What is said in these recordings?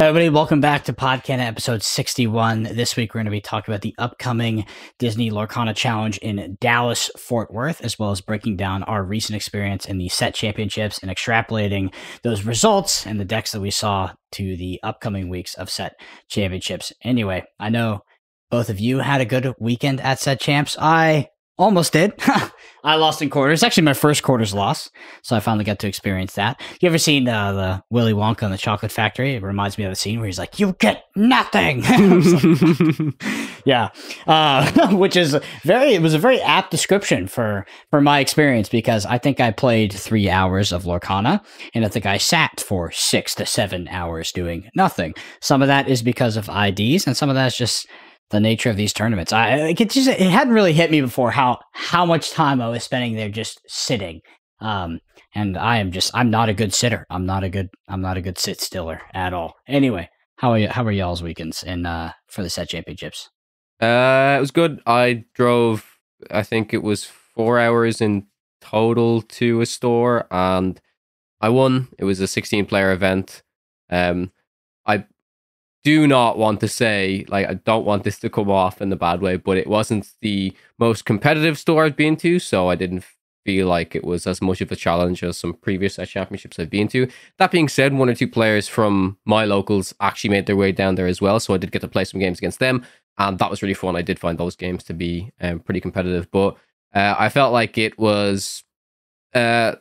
Hey everybody, welcome back to PodCanna episode 61. This week we're going to be talking about the upcoming Disney Lorcana Challenge in Dallas, Fort Worth, as well as breaking down our recent experience in the set championships and extrapolating those results and the decks that we saw to the upcoming weeks of set championships. Anyway, I know both of you had a good weekend at set champs. I almost did. I lost in quarters. Actually, my first quarters loss, so I finally got to experience that. You ever seen the Willy Wonka and the Chocolate Factory? It reminds me of a scene where he's like, "You get nothing." Yeah, which is it was a very apt description for my experience, because I think I played 3 hours of Lorcana, and I think I sat for 6 to 7 hours doing nothing. Some of that is because of IDs, and some of that is just the nature of these tournaments. It hadn't really hit me before how much time I was spending there just sitting. And I'm not a good sitter. I'm not a good sit stiller at all. Anyway, how are y'all's weekends for the set championships? It was good. I drove, I think it was 4 hours in total to a store, and I won. It was a 16-player event. I do not want to say, I don't want this to come off in a bad way, but it wasn't the most competitive store I've been to, so I didn't feel like it was as much of a challenge as some previous championships I've been to. That being said, 1 or 2 players from my locals actually made their way down there as well, so I did get to play some games against them, and that was really fun. I did find those games to be pretty competitive, but I felt like it was a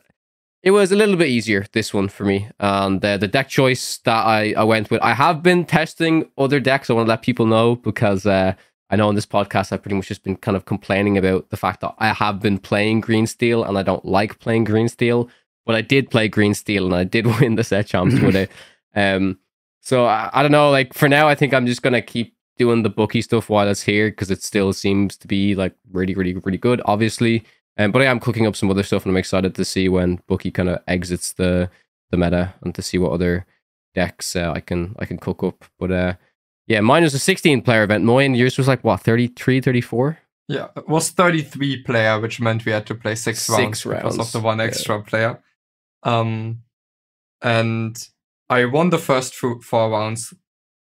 little bit easier, this one, for me. And the deck choice that I went with, I have been testing other decks. I want to let people know, because I know on this podcast I've pretty much just been kind of complaining about the fact that I have been playing Green Steel, and I don't like playing Green Steel. But I did play Green Steel, and I did win the set champs with it. So I don't know, for now, I think I'm just going to keep doing the bookie stuff while it's here, because it still seems to be really, really, really good, obviously. But I am cooking up some other stuff, and I'm excited to see when Bookie kind of exits the meta, and to see what other decks I can cook up. But yeah, mine was a 16-player event. Moyen, yours was 33, 34? Yeah, it was 33 player, which meant we had to play 6 rounds because of the one extra player. And I won the first 4 rounds.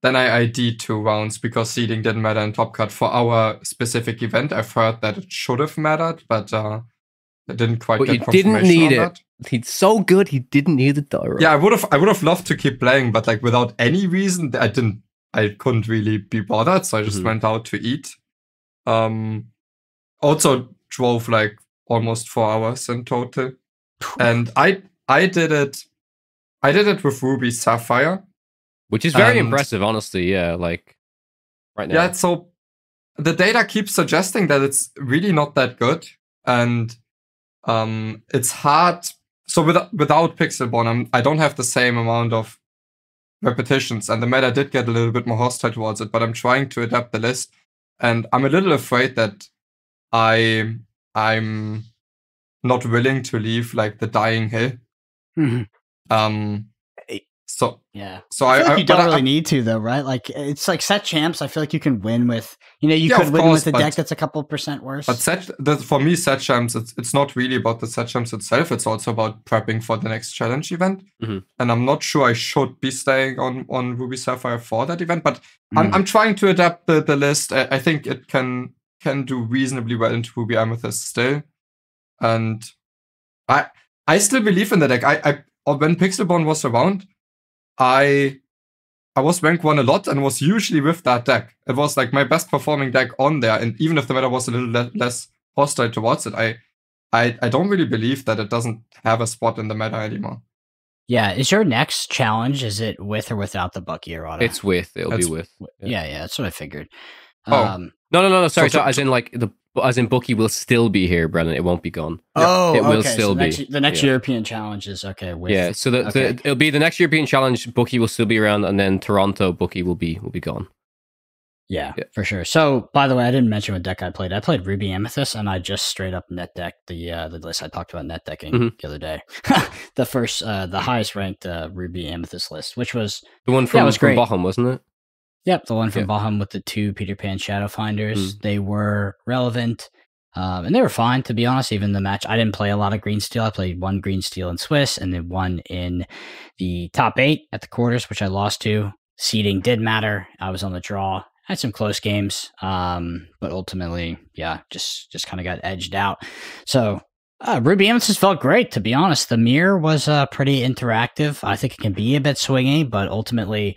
Then I ID'd 2 rounds because seeding didn't matter in Top Cut for our specific event. I've heard that it should have mattered, but it didn't quite get confirmation. But you didn't need it. He's so good, he didn't need it though. Right? Yeah, I would have loved to keep playing, but without any reason, I couldn't really be bothered, so I just went out to eat. Also drove almost 4 hours in total, and I did it with Ruby Sapphire. Which is very impressive, honestly, yeah, right now. Yeah, so the data keeps suggesting that it's really not that good, and it's hard. So without Pixelborn, I don't have the same amount of repetitions, and the meta did get a little bit more hostile towards it, but I'm trying to adapt the list, and I'm a little afraid that I'm not willing to leave the dying hill. So yeah, so I feel like you don't really need to, though, right? It's set champs. I feel like you can win with, you could win with a deck that's a couple % worse. But for me, set champs, it's not really about the set champs itself. It's also about prepping for the next challenge event. And I'm not sure I should be staying on Ruby Sapphire for that event. But I'm trying to adapt the list. I think it can do reasonably well into Ruby Amethyst still, and I still believe in the deck. When Pixelborn was around, I was rank 1 a lot, and was usually with that deck. It was my best performing deck on there, and even if the meta was a little less hostile towards it, I don't really believe that it doesn't have a spot in the meta anymore. Yeah, is your next challenge, is it with or without the Bucky errata? It's with. It'll be with. Yeah, that's what I figured. No. Sorry. So as in Bookie will still be here, Brennan. It won't be gone. Oh, it will still be. The next European challenge is okay. Yeah, so it'll be the next European challenge. Bookie will still be around, and then Toronto Bookie will be gone. Yeah, for sure. So, by the way, I didn't mention what deck I played. I played Ruby Amethyst, and I just straight up net decked the list I talked about net decking the other day. The highest ranked Ruby Amethyst list, which was the one from Bochum, wasn't it? Yep, the one from Bochum with the 2 Peter Pan Shadowfinders. They were relevant, and they were fine, to be honest. Even the match, I didn't play a lot of Green Steel. I played 1 Green Steel in Swiss, and then 1 in the top 8 at the quarters, which I lost to. seeding did matter. I was on the draw. Had some close games, but ultimately, yeah, just kind of got edged out. So Ruby Amethyst felt great, to be honest. The mirror was pretty interactive. I think it can be a bit swingy, but ultimately,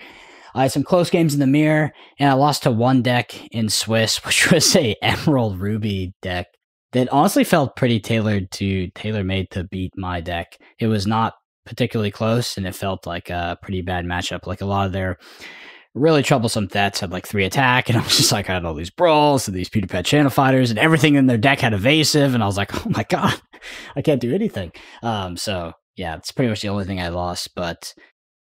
I had some close games in the mirror, and I lost to one deck in Swiss, which was a Emerald Ruby deck that honestly felt pretty tailor-made to beat my deck. It was not particularly close, and it felt like a pretty bad matchup. Like a lot of their really troublesome threats had like 3 attack, and I was just like, I had all these brawls and these Peter Pan Channel Fighters, and everything in their deck had evasive, and I was like, oh my god, I can't do anything. So yeah, it's pretty much the only thing I lost, but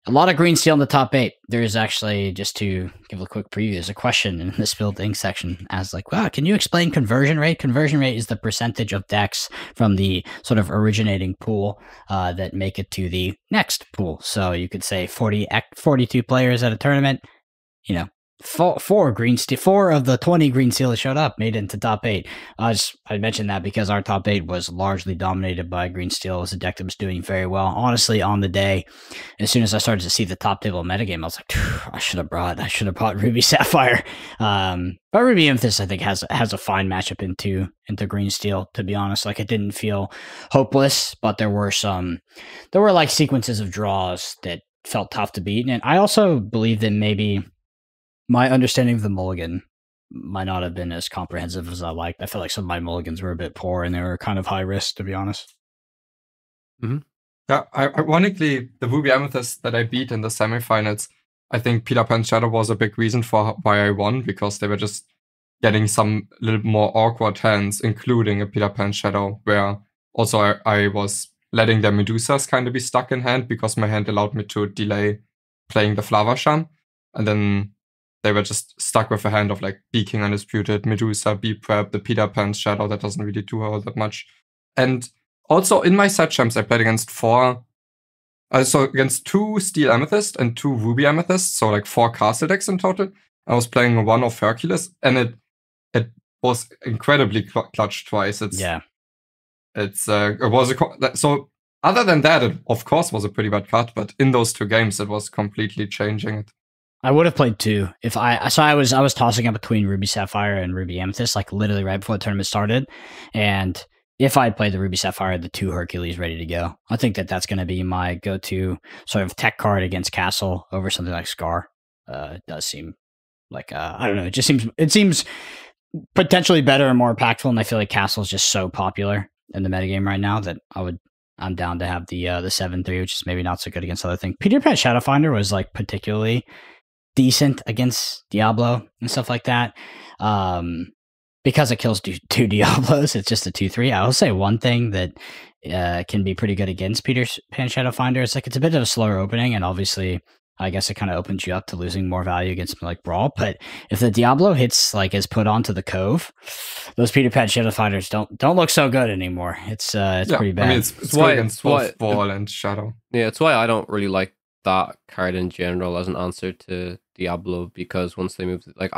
a lot of green steel in the top 8. There's actually, just to give a quick preview, there's a question in the Spilled Ink section as like, wow, can you explain conversion rate? Conversion rate is the percentage of decks from the sort of originating pool that make it to the next pool. So you could say 42 players at a tournament, you know, four of the 20 green steel that showed up made it into top 8. I mentioned that because our top 8 was largely dominated by green steel. It was a deck that was doing very well. Honestly, on the day, as soon as I started to see the top table metagame, I was like, I should have brought Ruby Sapphire. But Ruby Amethyst, I think, has a fine matchup into green steel, to be honest. Like, it didn't feel hopeless, but there were like sequences of draws that felt tough to beat. And I also believe that maybe my understanding of the mulligan might not have been as comprehensive as I liked. I felt like some of my mulligans were a bit poor and they were kind of high risk, to be honest. Mm-hmm. Yeah, ironically, the Ruby Amethyst that I beat in the semifinals, I think Peter Pan Shadow was a big reason for why I won, because they were just getting some little more awkward hands, including a Peter Pan Shadow, where also I was letting their Medusas kind of be stuck in hand because my hand allowed me to delay playing the Flavasham. And then they were just stuck with a hand of like Beaking Undisputed, Medusa, B-Prep, the Peter Pan Shadow that doesn't really do all that much. And also in my set champs, I played against against 2 Steel Amethyst and 2 Ruby Amethyst, so like 4 castle decks in total. I was playing one of Hercules, and it was incredibly clutch twice. So other than that, it of course was a pretty bad cut, but in those 2 games, it was completely changing it. I would have played 2 if I was tossing up between Ruby Sapphire and Ruby Amethyst, like literally right before the tournament started. And if I had played the Ruby Sapphire, I had the 2 Hercules ready to go. I think that's going to be my go-to sort of tech card against Castle over something like Scar. It does seem like, I don't know, it seems potentially better and more impactful. And I feel like Castle is just so popular in the metagame right now that I'm down to have the 7-3, which is maybe not so good against other things. Peter Pan Shadowfinder was like particularly decent against Diablo and stuff like that. Because it kills 2 Diablos, it's just a 2/3. I will say one thing that can be pretty good against Peter Pan Shadowfinder is like it's a bit of a slower opening, and obviously I guess it kind of opens you up to losing more value against something like Brawl. But if the Diablo hits like is put onto the Cove, those Peter Pan Shadowfinders don't look so good anymore. It's pretty bad. I mean, it's why against both Brawl and Shadow. Yeah, it's why I don't really like that card in general as an answer to Diablo, because once they move, like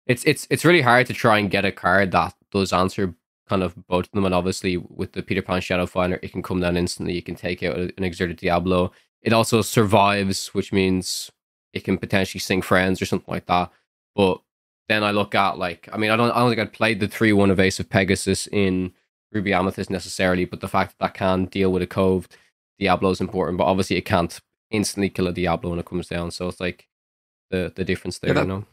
it's really hard to try and get a card that does answer kind of both of them. And obviously with the Peter Pan Shadowfinder, it can come down instantly. You can take out an Exerted Diablo. It also survives, which means it can potentially sink friends or something like that. But then I look at like, I mean, I don't think I'd played the 3/1 Evasive Pegasus in Ruby Amethyst necessarily, but the fact that can deal with a Cove Diablo is important. But obviously it can't instantly kill a Diablo when it comes down. So it's like the difference there, you know.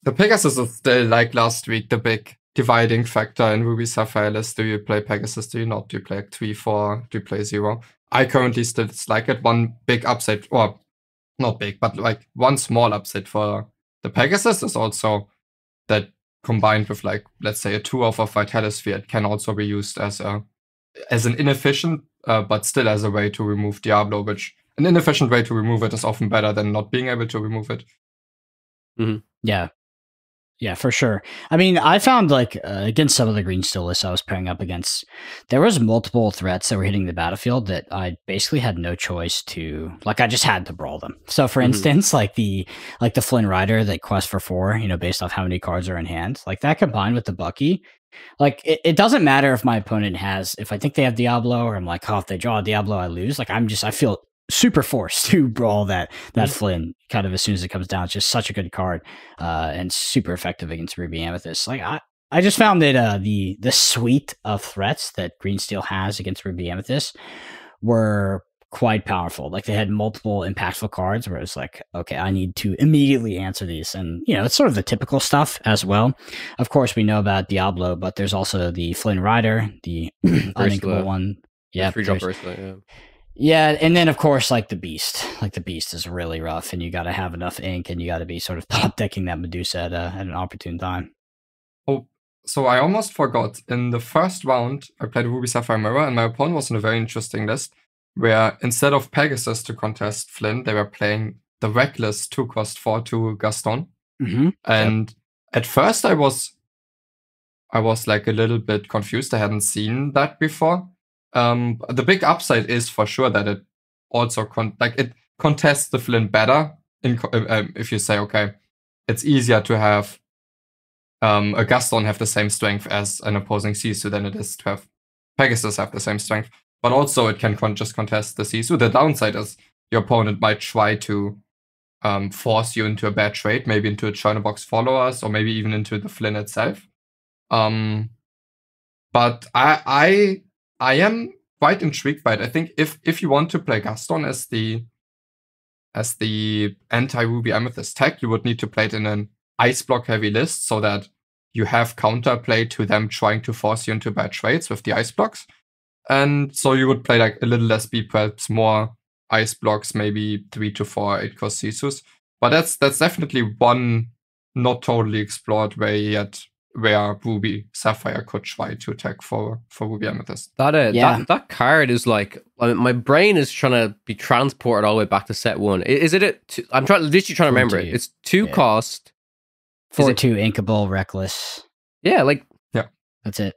The Pegasus is still, like last week, the big dividing factor in Ruby Sapphire list. Do you play Pegasus? Do you not? Do you play 3/4? Do you play 0? I currently still dislike it. One big upside, or not big, but like one small upside for the Pegasus is also that combined with like, let's say a 2/4 Vitalis Sphere, it can also be used as an inefficient, but still as a way to remove Diablo, which an inefficient way to remove it is often better than not being able to remove it. Mm-hmm. Yeah, for sure. I mean, I found like against some of the green steel lists I was pairing up against, there was multiple threats that were hitting the battlefield that I basically had no choice to, like, I just had to brawl them. So for instance, like the Flynn Rider that quests for 4, you know, based off how many cards are in hand, like that combined with the Bucky, like it doesn't matter if my opponent has, if I think they have Diablo or I'm like, oh, if they draw a Diablo, I lose. Like I feel super forced to brawl that Flynn kind of as soon as it comes down. It's just such a good card and super effective against Ruby Amethyst. Like I just found that the suite of threats that Green Steel has against Ruby Amethyst were quite powerful. Like they had multiple impactful cards where it's like, okay, I need to immediately answer these. And, it's sort of the typical stuff as well. Of course, we know about Diablo, but there's also the Flynn Rider, the uninkable one. Yeah. 3-drop Ursula, yeah. Yeah, and then of course, like the Beast. Like the Beast is really rough, and you got to have enough ink, and you got to be sort of top decking that Medusa at an opportune time. Oh, so I almost forgot. In the first round, I played Ruby Sapphire Mirror, and my opponent was in a very interesting list, where instead of Pegasus to contest Flynn, they were playing the Reckless 2-cost 4/2 Gaston. Mm-hmm. And at first, I was like a little bit confused. I hadn't seen that before. The big upside is for sure that it also it contests the Flynn better. If you say, okay, it's easier to have a Gaston have the same strength as an opposing Sisu than it is to have Pegasus have the same strength. But also it can just contest the Sisu. The downside is your opponent might try to force you into a bad trade, maybe into a Churnabox Followers, or maybe even into the Flynn itself. But I am quite intrigued by it. I think if you want to play Gaston as the anti-Ruby Amethyst tech, you would need to play it in an ice block heavy list so that you have counterplay to them trying to force you into bad trades with the ice blocks. And so you would play like a little less speed, perhaps more ice blocks, maybe 3 to 4 8-cost Sisus. But that's definitely one not totally explored way yet, where Ruby Sapphire could try to attack for Ruby Amethyst. That card is like, my brain is trying to be transported all the way back to set 1. Is it? I'm literally trying to remember it. It's 2 cost. 4/2 Inkable Reckless. Yeah, that's it.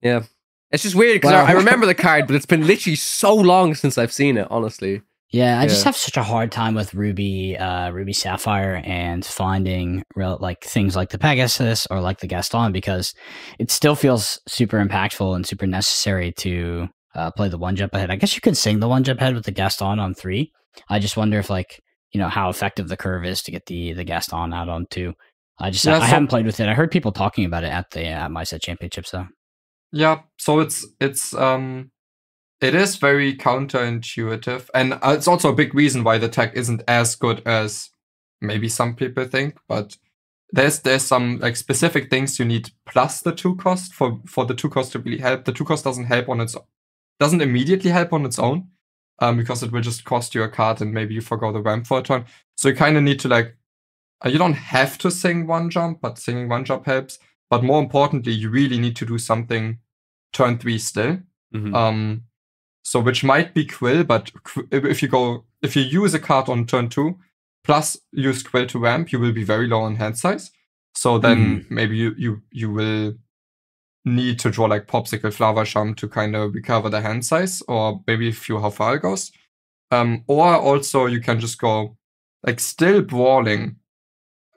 Yeah. It's just weird because I remember the card, but it's been literally so long since I've seen it, honestly. Yeah, I just have such a hard time with Ruby Sapphire and finding things like the Pegasus or like the Gaston, because it still feels super impactful and super necessary to play the 1-jump ahead. I guess you could sing the 1-jump ahead with the Gaston on 3. I just wonder if how effective the curve is to get the Gaston out on 2. I haven't played with it. I heard people talking about it at my set championships though. Yeah, so it is very counterintuitive, and it's also a big reason why the tech isn't as good as maybe some people think. But there's some like specific things you need plus the 2-cost for the 2-cost to really help. The 2-cost doesn't immediately help on its own, because it will just cost you a card and maybe you forgo the ramp for a turn. So you kind of need to you don't have to sing 1-jump, but singing 1-jump helps. But more importantly, you really need to do something turn 3 still. Mm-hmm. So which might be Quill, but if you use a card on turn 2, plus use Quill to ramp, you will be very low on hand size. So then maybe you will need to draw like Popsicle Flava to kind of recover the hand size, or maybe how far it goes. Or also you can just go still brawling.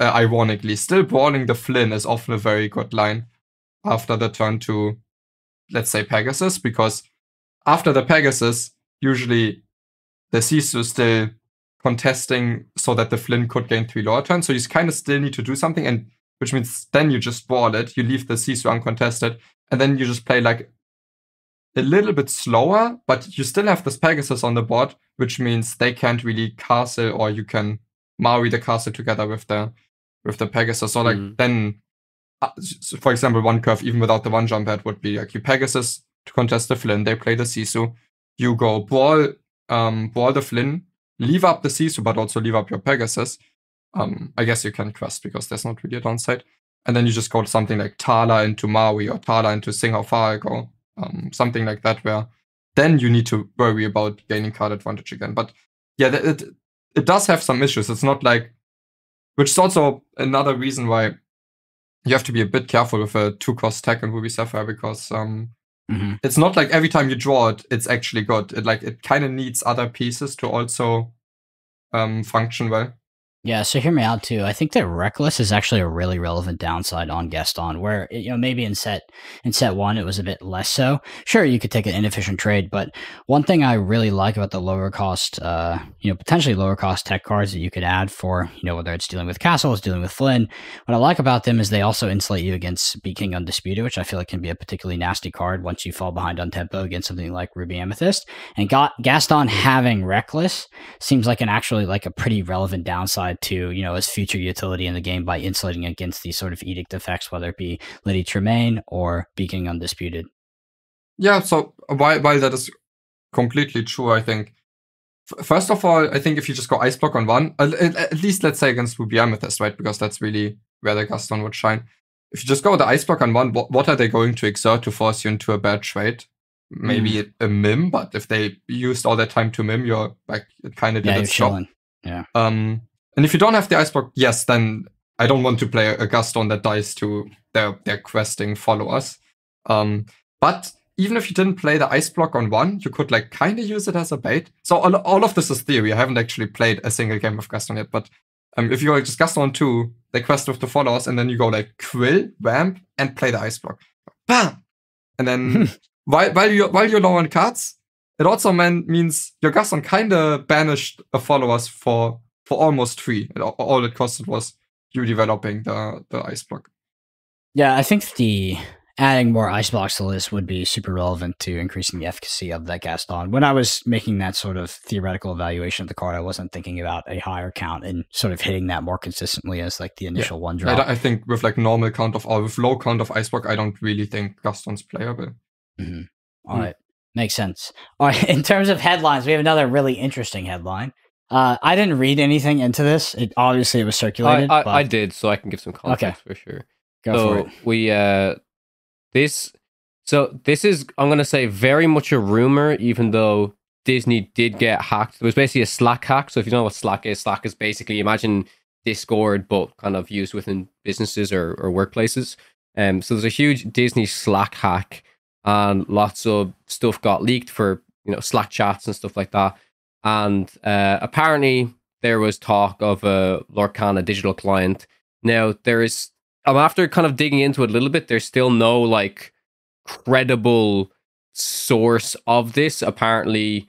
Ironically, still brawling the Flynn is often a very good line after the turn to, let's say, Pegasus, because after the Pegasus, usually the Sisu is still contesting so that the Flynn could gain 3 lower turns. So you kind of still need to do something, and which means then you just brawl it, you leave the Sisu uncontested, and then you just play a little bit slower, but you still have this Pegasus on the board, which means they can't really castle, or you can Maori the castle together with the Pegasus. So then, for example, one curve even without the 1-jump head would be you Pegasus to contest the Flynn, they play the Sisu, you go brawl the Flynn, leave up the Sisu, but also leave up your Pegasus. I guess you can quest because there's not really a downside. And then you just go something like Tala into Maui or Tala into Sing How Far I Go. Something like that, where then you need to worry about gaining card advantage again. But yeah, it does have some issues. It's not which is also another reason why you have to be a bit careful with a 2-cost tech in Ruby Sapphire, because it's not like every time you draw it, it's actually good. It kind of needs other pieces to also function well. Yeah, so hear me out too. I think that Reckless is actually a really relevant downside on Gaston, where maybe in set one it was a bit less so. Sure, you could take an inefficient trade, but one thing I really like about the lower cost, potentially lower cost tech cards that you could add for, whether it's dealing with Castles, dealing with Flynn, what I like about them is they also insulate you against Be King Undisputed, which I feel like can be a particularly nasty card once you fall behind on tempo against something like Ruby Amethyst. And Gaston having Reckless seems like a pretty relevant downside to, his future utility in the game by insulating against these sort of edict effects, whether it be Lady Tremaine or Be King Undisputed. Yeah, so while that is completely true, I think, first of all, I think if you just go Ice Block on one, at least let's say against Ruby Amethyst, right? Because that's really where the Gaston would shine. If you just go with the Ice Block on one, what are they going to exert to force you into a bad trade? Maybe a mim, but if they used all that time to mim, you're like, it kind of did its job. Yeah. And if you don't have the Ice Block, yes, then I don't want to play a Gaston that dies to their questing followers. But even if you didn't play the Ice Block on one, you could like kind of use it as a bait. So all of this is theory. I haven't actually played a single game of Gaston yet, but if you go like just Gaston on 2, they quest with the followers, and then you go like Quill, Vamp, and play the Ice Block. Bam! And then while you're low on cards, it also means your Gaston kind of banished the followers for almost free. All it costed was you developing the Ice Block. Yeah, I think adding more Ice Blocks to the list would be super relevant to increasing the efficacy of that Gaston. When I was making that sort of theoretical evaluation of the card, I wasn't thinking about a higher count and sort of hitting that more consistently as like the initial one drop. I think with like normal count of, or with low count of Ice Block, I don't really think Gaston's playable. Mm-hmm. All right. Makes sense. All right. In terms of headlines, we have another really interesting headline. I didn't read anything into this. It was circulated. I did, so I can give some context for sure. Go for it. This is, I'm going to say, very much a rumor, even though Disney did get hacked. It was basically a Slack hack. So if you know what Slack is basically, imagine Discord, but kind of used within businesses or workplaces. So there's a huge Disney Slack hack, and lots of stuff got leaked for, Slack chats and stuff like that. And apparently there was talk of a Lorcana digital client. Now I'm after kind of digging into it a little bit. There's still no like credible source of this. Apparently,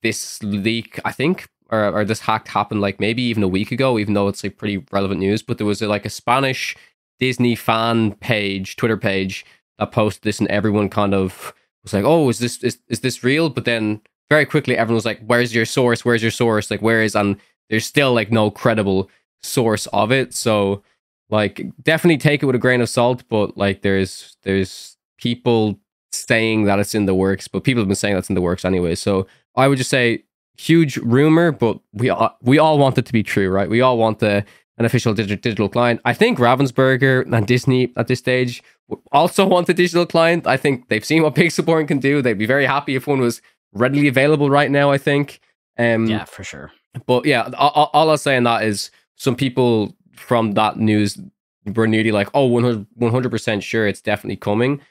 this leak, I think, or this hack happened like maybe even a week ago, even though it's like pretty relevant news. But there was like a Spanish Disney fan page, Twitter page, that posted this, and everyone kind of was like, "Oh, is this real?" But then very quickly, everyone was like, "Where's your source? Where's your source? Like, where is?" And there's still like no credible source of it. So, like, definitely take it with a grain of salt. But like, there's people saying that it's in the works, but people have been saying that's in the works anyway. So I would just say huge rumor, but we all want it to be true, right? We all want an official digital client. I think Ravensburger and Disney at this stage also want a digital client. I think they've seen what Pixelborn can do. They'd be very happy if one was readily available right now, I think. Yeah, for sure. But yeah, all I'll say on that is some people from that news were nearly like, oh, 100% sure it's definitely coming.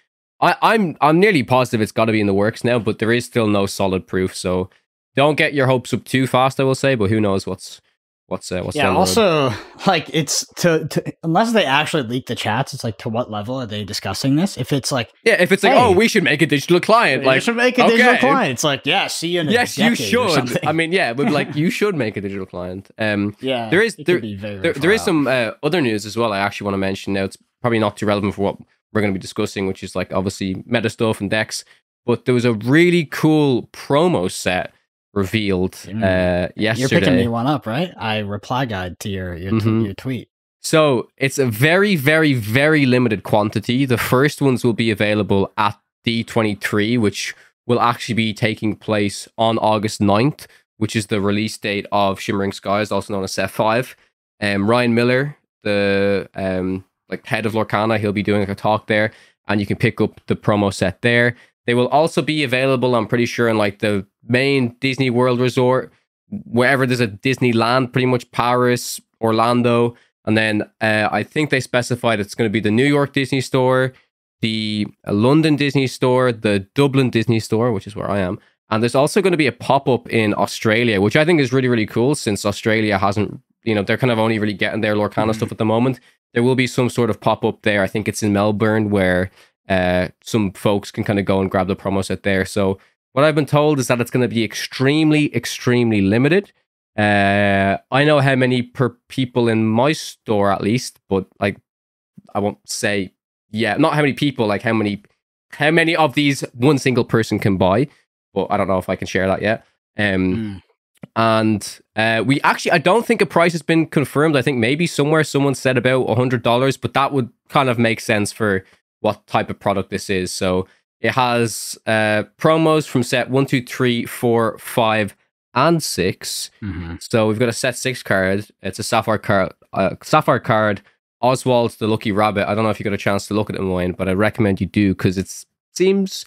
I'm nearly positive it's got to be in the works now, but there is still no solid proof. So don't get your hopes up too fast, I will say. But who knows what's yeah. Also, like, it's to unless they actually leak the chats, it's like, to what level are they discussing this? If it's like, if it's like, oh, we should make a digital client, like, should make a digital client. It's like, yeah, see you in a yes, you should. I mean, yeah, but like, you should make a digital client. Yeah, there is some other news as well. I actually want to mention now. It's probably not too relevant for what we're going to be discussing, which is like obviously meta stuff and decks. But there was a really cool promo set revealed yesterday. You're picking me one up, right? I reply guide to your tweet. So it's a very, very, very limited quantity. The first ones will be available at D23, which will actually be taking place on August 9th, which is the release date of Shimmering Skies, also known as Set 5. Ryan Miller, the like head of Lorcana, he'll be doing like a talk there, and you can pick up the promo set there. They will also be available, I'm pretty sure, in like the main Disney World Resort, wherever there's a Disneyland, pretty much Paris, Orlando. And then I think they specified it's going to be the New York Disney Store, the London Disney Store, the Dublin Disney Store, which is where I am. And there's also going to be a pop-up in Australia, which I think is really, really cool, since Australia hasn't they're kind of only really getting their Lorcana stuff at the moment. There will be some sort of pop-up there. I think it's in Melbourne where some folks can kind of go and grab the promo set there. So what I've been told is that it's going to be extremely, extremely limited. I know how many per people in my store at least, but like I won't say, not how many people, like how many of these one single person can buy, but I don't know if I can share that yet. And we actually, I don't think a price has been confirmed. I think maybe somewhere someone said about $100, but that would kind of make sense for what type of product this is. So it has promos from set 1, 2, 3, 4, 5, and 6. So we've got a set 6 card. It's a Sapphire card. Oswald the Lucky Rabbit. I don't know if you got a chance to look at it, Moyne, but I recommend you do because it seems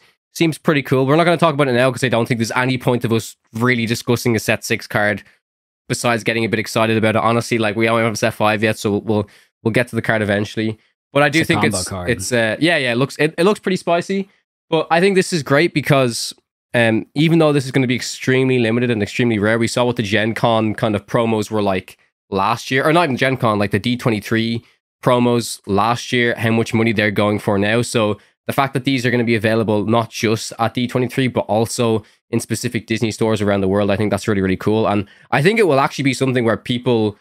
pretty cool. We're not going to talk about it now because I don't think there's any point of us really discussing a set 6 card besides getting a bit excited about it. Honestly, like we don't have a set 5 yet, so we'll get to the card eventually. But I do think it looks pretty spicy. But I think this is great because even though this is going to be extremely limited and extremely rare, we saw what the Gen Con kind of promos were like last year, or not even Gen Con, like the D23 promos last year, how much money they're going for now. So the fact that these are going to be available not just at D23, but also in specific Disney stores around the world, I think that's really, really cool. And I think it will actually be something where people,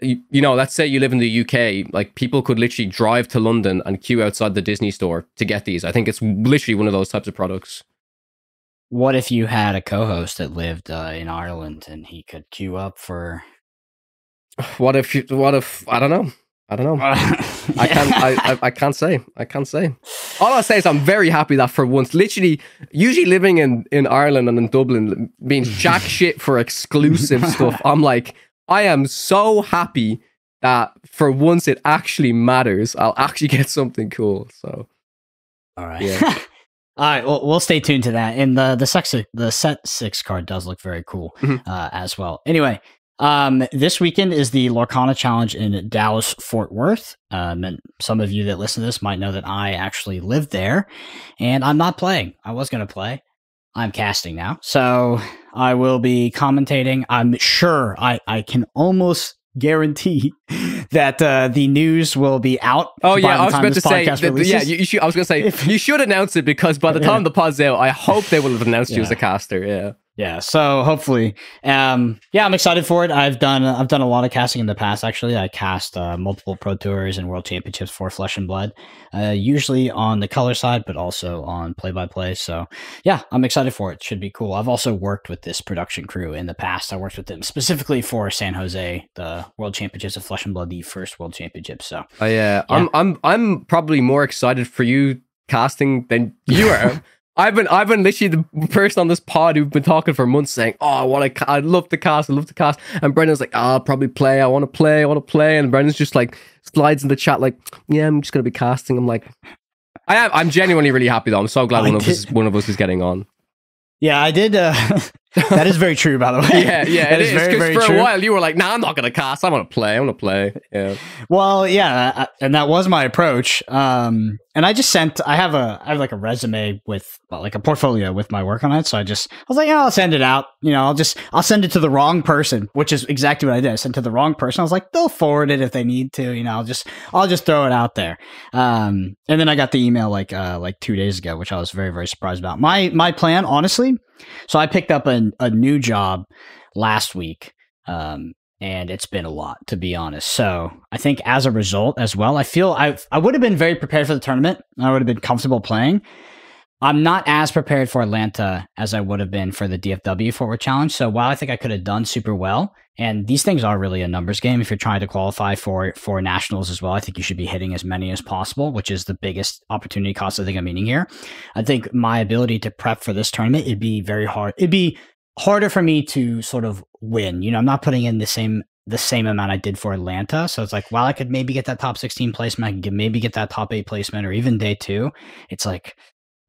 let's say you live in the UK, like people could literally drive to London and queue outside the Disney store to get these. I think it's literally one of those types of products. What if you had a co-host that lived in Ireland and he could queue up for... What if I don't know. I can't say. All I'll say is I'm very happy that for once, literally, usually living in Ireland and in Dublin means jack shit for exclusive stuff. I'm like, I am so happy that for once it actually matters. I'll actually get something cool. So, all right, yeah. All right, well, we'll stay tuned to that. And the set 6 card does look very cool as well. Anyway. This weekend is the Lorcana Challenge in Dallas, Fort Worth. And some of you that listen to this might know that I actually live there, and I'm not playing. I was going to play. I'm casting now. So I will be commentating. I'm sure I can almost guarantee that the news will be out. Oh yeah, I was about to say. You should, I was going to say you should announce it because by the time the pod's out, I hope they will have announced you as a caster. Yeah. Yeah, so hopefully, I'm excited for it. I've done a lot of casting in the past. Actually, I cast multiple Pro Tours and World Championships for Flesh and Blood, usually on the color side, but also on play-by-play. So yeah, I'm excited for it. Should be cool. I've also worked with this production crew in the past. I worked with them specifically for San Jose, the World Championships of Flesh and Blood, the first World Championship. So I'm probably more excited for you casting than you are. I've been literally the person on this pod who've been talking for months saying, "Oh, I'd love to cast, And Brendan's like, "I'll probably play. I want to play." And Brendan's just like slides in the chat like, "Yeah, I'm just gonna be casting." I'm like, I'm genuinely really happy though. I'm so glad one of us is getting on. Yeah, I did. That is very true, by the way. Yeah, it is. Because for a while you were like, "Nah, I'm not gonna cast. I want to play. Yeah. Well, yeah, and that was my approach. And I just I have like a resume with like a portfolio with my work on it. So I was like, I'll send it out. I'll send it to the wrong person, which is exactly what I did. I sent it to the wrong person. I was like, they'll forward it if they need to. I'll just throw it out there. And then I got the email like 2 days ago, which I was very, very surprised about. My plan, honestly. So I picked up a new job last week. And it's been a lot, to be honest. So I think as a result as well, I feel I would have been very prepared for the tournament. I would have been comfortable playing. I'm not as prepared for Atlanta as I would have been for the DFW Fort Worth Challenge. So while I think I could have done super well, and these things are really a numbers game. If you're trying to qualify for nationals as well, I think you should be hitting as many as possible, which is the biggest opportunity cost I think I'm meaning here. I think my ability to prep for this tournament, it'd be very hard. It'd be harder for me to sort of win. I'm not putting in the same amount I did for Atlanta. So it's like, while I could maybe get that top 16 placement, I could maybe get that top 8 placement or even day 2. It's like,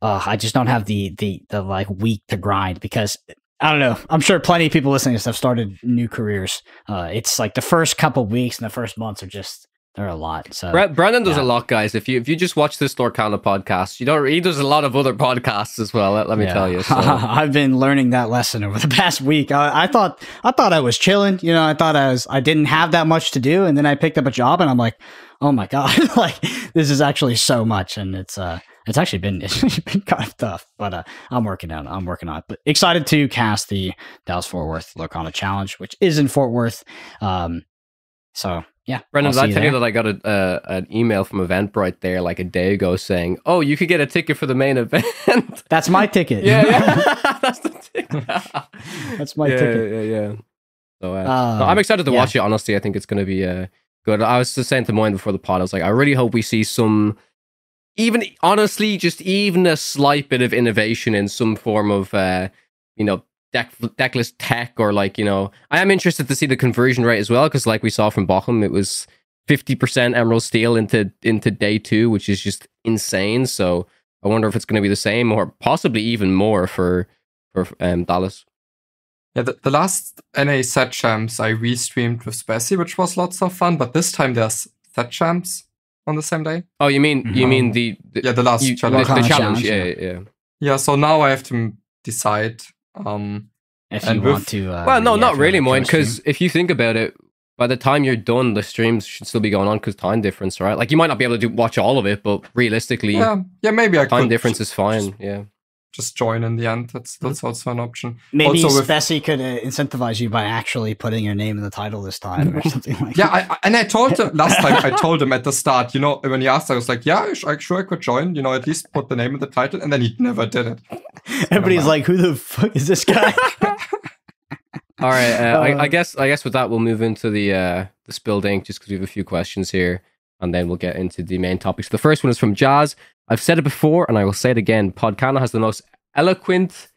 I just don't have the like week to grind because I don't know. I'm sure plenty of people listening to this have started new careers. It's like the first couple weeks and the first months are just There are a lot. So Brendan does a lot, guys. If you just watch this Lorcana podcast, he does a lot of other podcasts as well. Let me tell you. So. I've been learning that lesson over the past week. I thought I was chilling. You know, I thought I didn't have that much to do, and then I picked up a job, and I'm like, oh my god, like this is actually so much, and it's actually been kind of tough, but I'm working on it. But excited to cast the Dallas Fort Worth Lorcana Challenge, which is in Fort Worth. So yeah, Brendan, did I tell you that I got an email from Eventbrite there like a day ago saying, "Oh, you could get a ticket for the main event." That's my ticket. Yeah, that's the ticket. That's my ticket. Yeah. So no, I'm excited to watch it. Honestly, I think it's going to be good. I was just saying to Moyne before the pod, I was like, I really hope we see some, even honestly, just even a slight bit of innovation in some form of, deckless tech, or like, I am interested to see the conversion rate as well, because like we saw from Bochum, it was 50% Emerald Steel into day 2, which is just insane. So I wonder if it's going to be the same or possibly even more for Dallas. Yeah, the last NA set champs I restreamed with Spessy, which was lots of fun, but this time there's set champs on the same day. Oh, you mean the last challenge. The challenge, yeah. Yeah, so now I have to decide if you want to. Well, no, not really, Moyne, because if you think about it, by the time you're done, the streams should still be going on because time difference, right? Like you might not be able to watch all of it, but realistically, yeah, maybe time difference is fine. Yeah. Just join in the end. That's also an option. Maybe also Spessy could incentivize you by actually putting your name in the title this time or something like that. Yeah, I told him last time. I told him at the start. When he asked, I was like, "Yeah, I could join. At least put the name in the title." And then he never did it. Everybody's like, "Who the fuck is this guy?" All right. I guess with that we'll move into the spilled ink, just because we have a few questions here, and then we'll get into the main topics. The first one is from Jazz. I've said it before, and I will say it again. Podcana has the most eloquent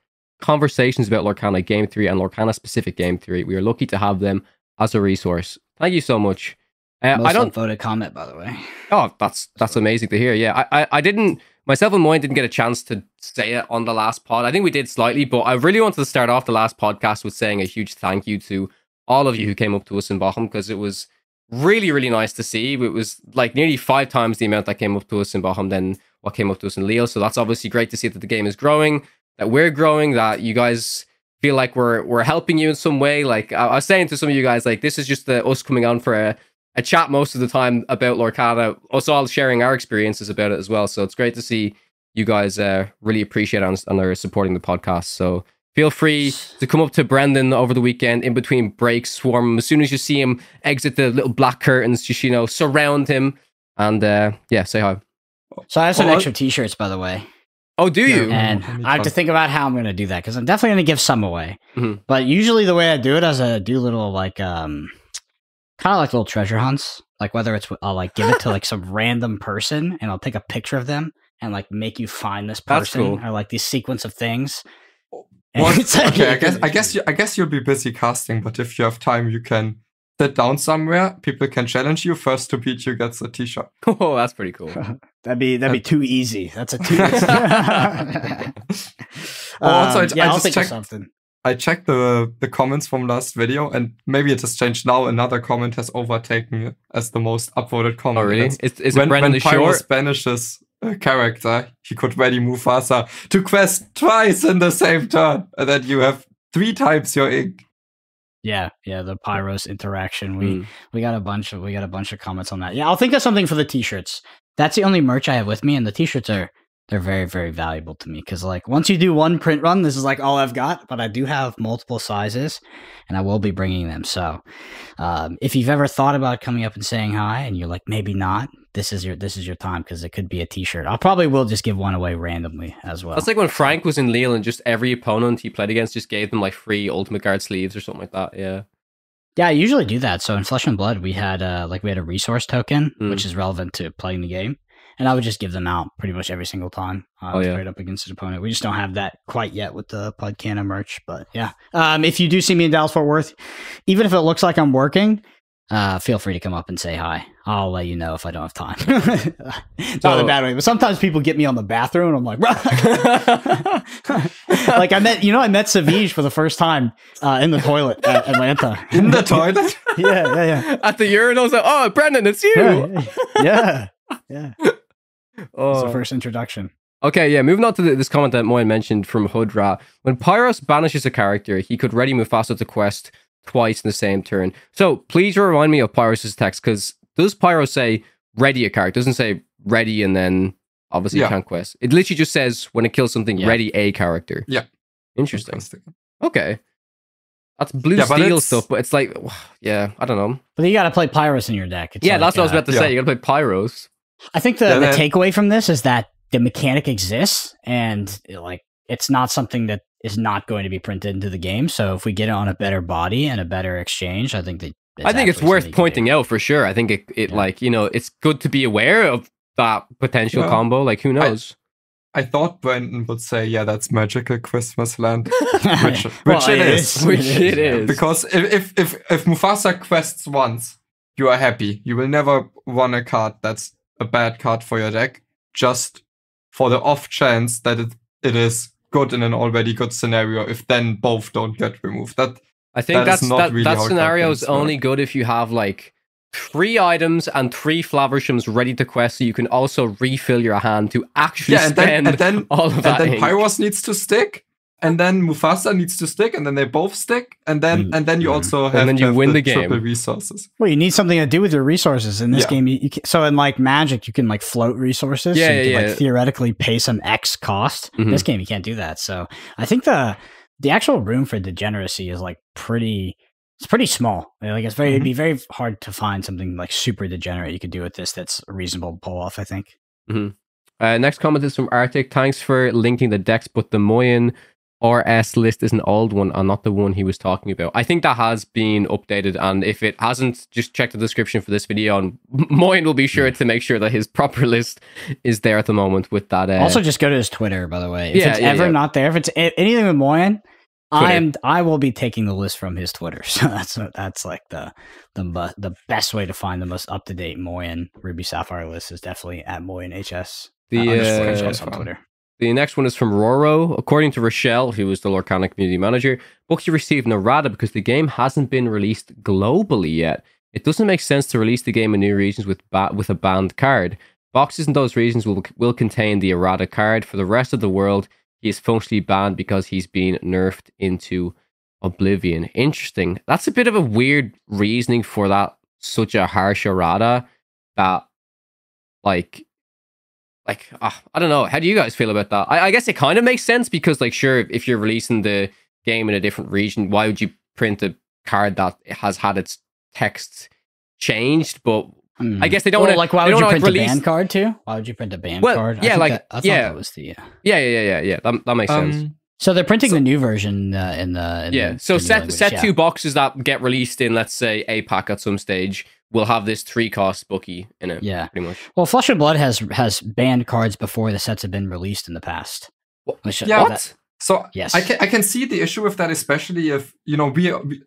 conversations about Lorcana Game 3 and Lorcana specific Game 3. We are lucky to have them as a resource. Thank you so much. Most voted comment, by the way. Oh, that's amazing to hear. Yeah, I didn't, myself and Moyne didn't get a chance to say it on the last pod. I think we did slightly, but I really wanted to start off the last podcast with saying a huge thank you to all of you who came up to us in Bochum, because it was really, really nice to see. It was like nearly 5 times the amount that came up to us in Bochum than what came up to us in Lille. So that's obviously great to see that the game is growing, that we're growing, that you guys feel like we're helping you in some way. Like I was saying to some of you guys, like this is just us coming on for a chat most of the time about Lorcana, us all sharing our experiences about it as well. So it's great to see you guys really appreciate and are supporting the podcast. So feel free to come up to Brendan over the weekend in between breaks, swarm him. As soon as you see him exit the little black curtains, just, surround him and say hi. So I have some extra t-shirts, by the way. Oh, do you? And I have to think about how I'm going to do that, because I'm definitely going to give some away. Mm-hmm. But usually the way I do it is I do little like kind of like little treasure hunts. Like whether it's I'll like give it to like some random person and I'll take a picture of them and like make you find this person, or like this sequence of things. Okay, I guess you'll be busy casting, but if you have time, you can sit down somewhere. People can challenge you. First to beat you gets a t-shirt. Oh, that's pretty cool. That'd be too easy. That's a too easy. I'll think of something. I checked the comments from last video, and maybe it has changed now. Another comment has overtaken it as the most upvoted comment. Oh, really? Is it when Brendan Pyros banishes a character, he could ready Mufasa to quest twice in the same turn, and then you have 3 times your ink. Yeah, the Pyros interaction. We got a bunch of comments on that. Yeah, I'll think of something for the t-shirts. That's the only merch I have with me, and the t-shirts they're very, very valuable to me, because like once you do one print run, this is like all I've got, but I do have multiple sizes and I will be bringing them. So if you've ever thought about coming up and saying hi and you're like, maybe not, this is your time, because it could be a t-shirt. I probably will just give one away randomly as well. That's like when Frank was in Lille and just every opponent he played against just gave them like free Ultimate Guard sleeves or something like that. Yeah, I usually do that. So in Flesh and Blood, we had a resource token, which is relevant to playing the game. And I would just give them out pretty much every single time straight up against an opponent. We just don't have that quite yet with the Podcana merch. But yeah, if you do see me in Dallas Fort Worth, even if it looks like I'm working, feel free to come up and say hi. I'll let you know if I don't have time. Not in a bad way, but sometimes people get me on the bathroom and I'm like, like I met Savage for the first time in the toilet at Atlanta. In the toilet? Yeah. At the urinal, like, oh, Brendan, it's you. Yeah. Oh. It's the first introduction. Okay, yeah, moving on to this comment that Moyen mentioned from Hudra. When Pyros banishes a character, he could ready Mufasa to quest twice in the same turn. So please remind me of Pyros' text, because does Pyros say ready a character? It doesn't say ready and then obviously can't quest. It literally just says when it kills something, ready a character. Yeah. Interesting. Okay. That's blue steel stuff, but it's like, yeah, I don't know. But you got to play Pyros in your deck. It's that's what I was about to say. You got to play Pyros. I think the takeaway from this is that the mechanic exists and like it's not something that is not going to be printed into the game. So if we get it on a better body and a better exchange, I think it's worth pointing out for sure. I think it like, you know, it's good to be aware of that potential combo. Like, who knows? I thought Brendan would say, yeah, that's magical Christmas land, which it is. Which it is. Because if Mufasa quests once, you are happy. You will never run a card that's a bad card for your deck, just for the off chance that it is good in an already good scenario, if then both don't get removed. That scenario is only good if you have like 3 items and 3 Flavershams ready to quest, so you can also refill your hand to actually spend all of that. And then Pyros needs to stick, and then Mufasa needs to stick, and then they both stick, and then you also have and then you win the game. Triple resources. Well, you need something to do with your resources in this game. You can, so in like Magic, you can like float resources. So you can like theoretically pay some X cost. In this game, you can't do that. So I think the actual room for degeneracy is like pretty small. Like it'd be very hard to find something like super degenerate you could do with this that's a reasonable pull off, I think. Next comment is from Arctic. Thanks for linking the decks, but the Moyen RS list is an old one and not the one he was talking about. I think that has been updated, and if it hasn't, just check the description for this video and Moyen will be sure to make sure that his proper list is there at the moment with that. Also just go to his Twitter, by the way. If it's ever not there, if it's anything with Moyen, I will be taking the list from his Twitter. So that's like the best way to find the most up-to-date Moyen Ruby Sapphire list is definitely at MoyenHS. On Twitter. The next one is from Roro. According to Rochelle, who is the Lorcana community manager, Bucky received no errata because the game hasn't been released globally yet. It doesn't make sense to release the game in new regions with a banned card. Boxes in those regions will contain the errata card. For the rest of the world, he is functionally banned because he's been nerfed into oblivion. Interesting. That's a bit of a weird reasoning for that, such a harsh errata that, I don't know. How do you guys feel about that? I guess it kind of makes sense because, like, sure, if you're releasing the game in a different region, why would you print a card that has had its text changed? But I guess they don't want to. Like, why would you print a banned card too? Why would you print a banned card? Yeah, I thought that was the. Yeah. That makes sense. So they're printing the new version in the. So set 2 boxes that get released in, let's say, APAC at some stage will have this 3-cost Bucky in it. Yeah, pretty much. Well, Flesh and Blood has banned cards before the sets have been released in the past. So yes, I can see the issue with that, especially if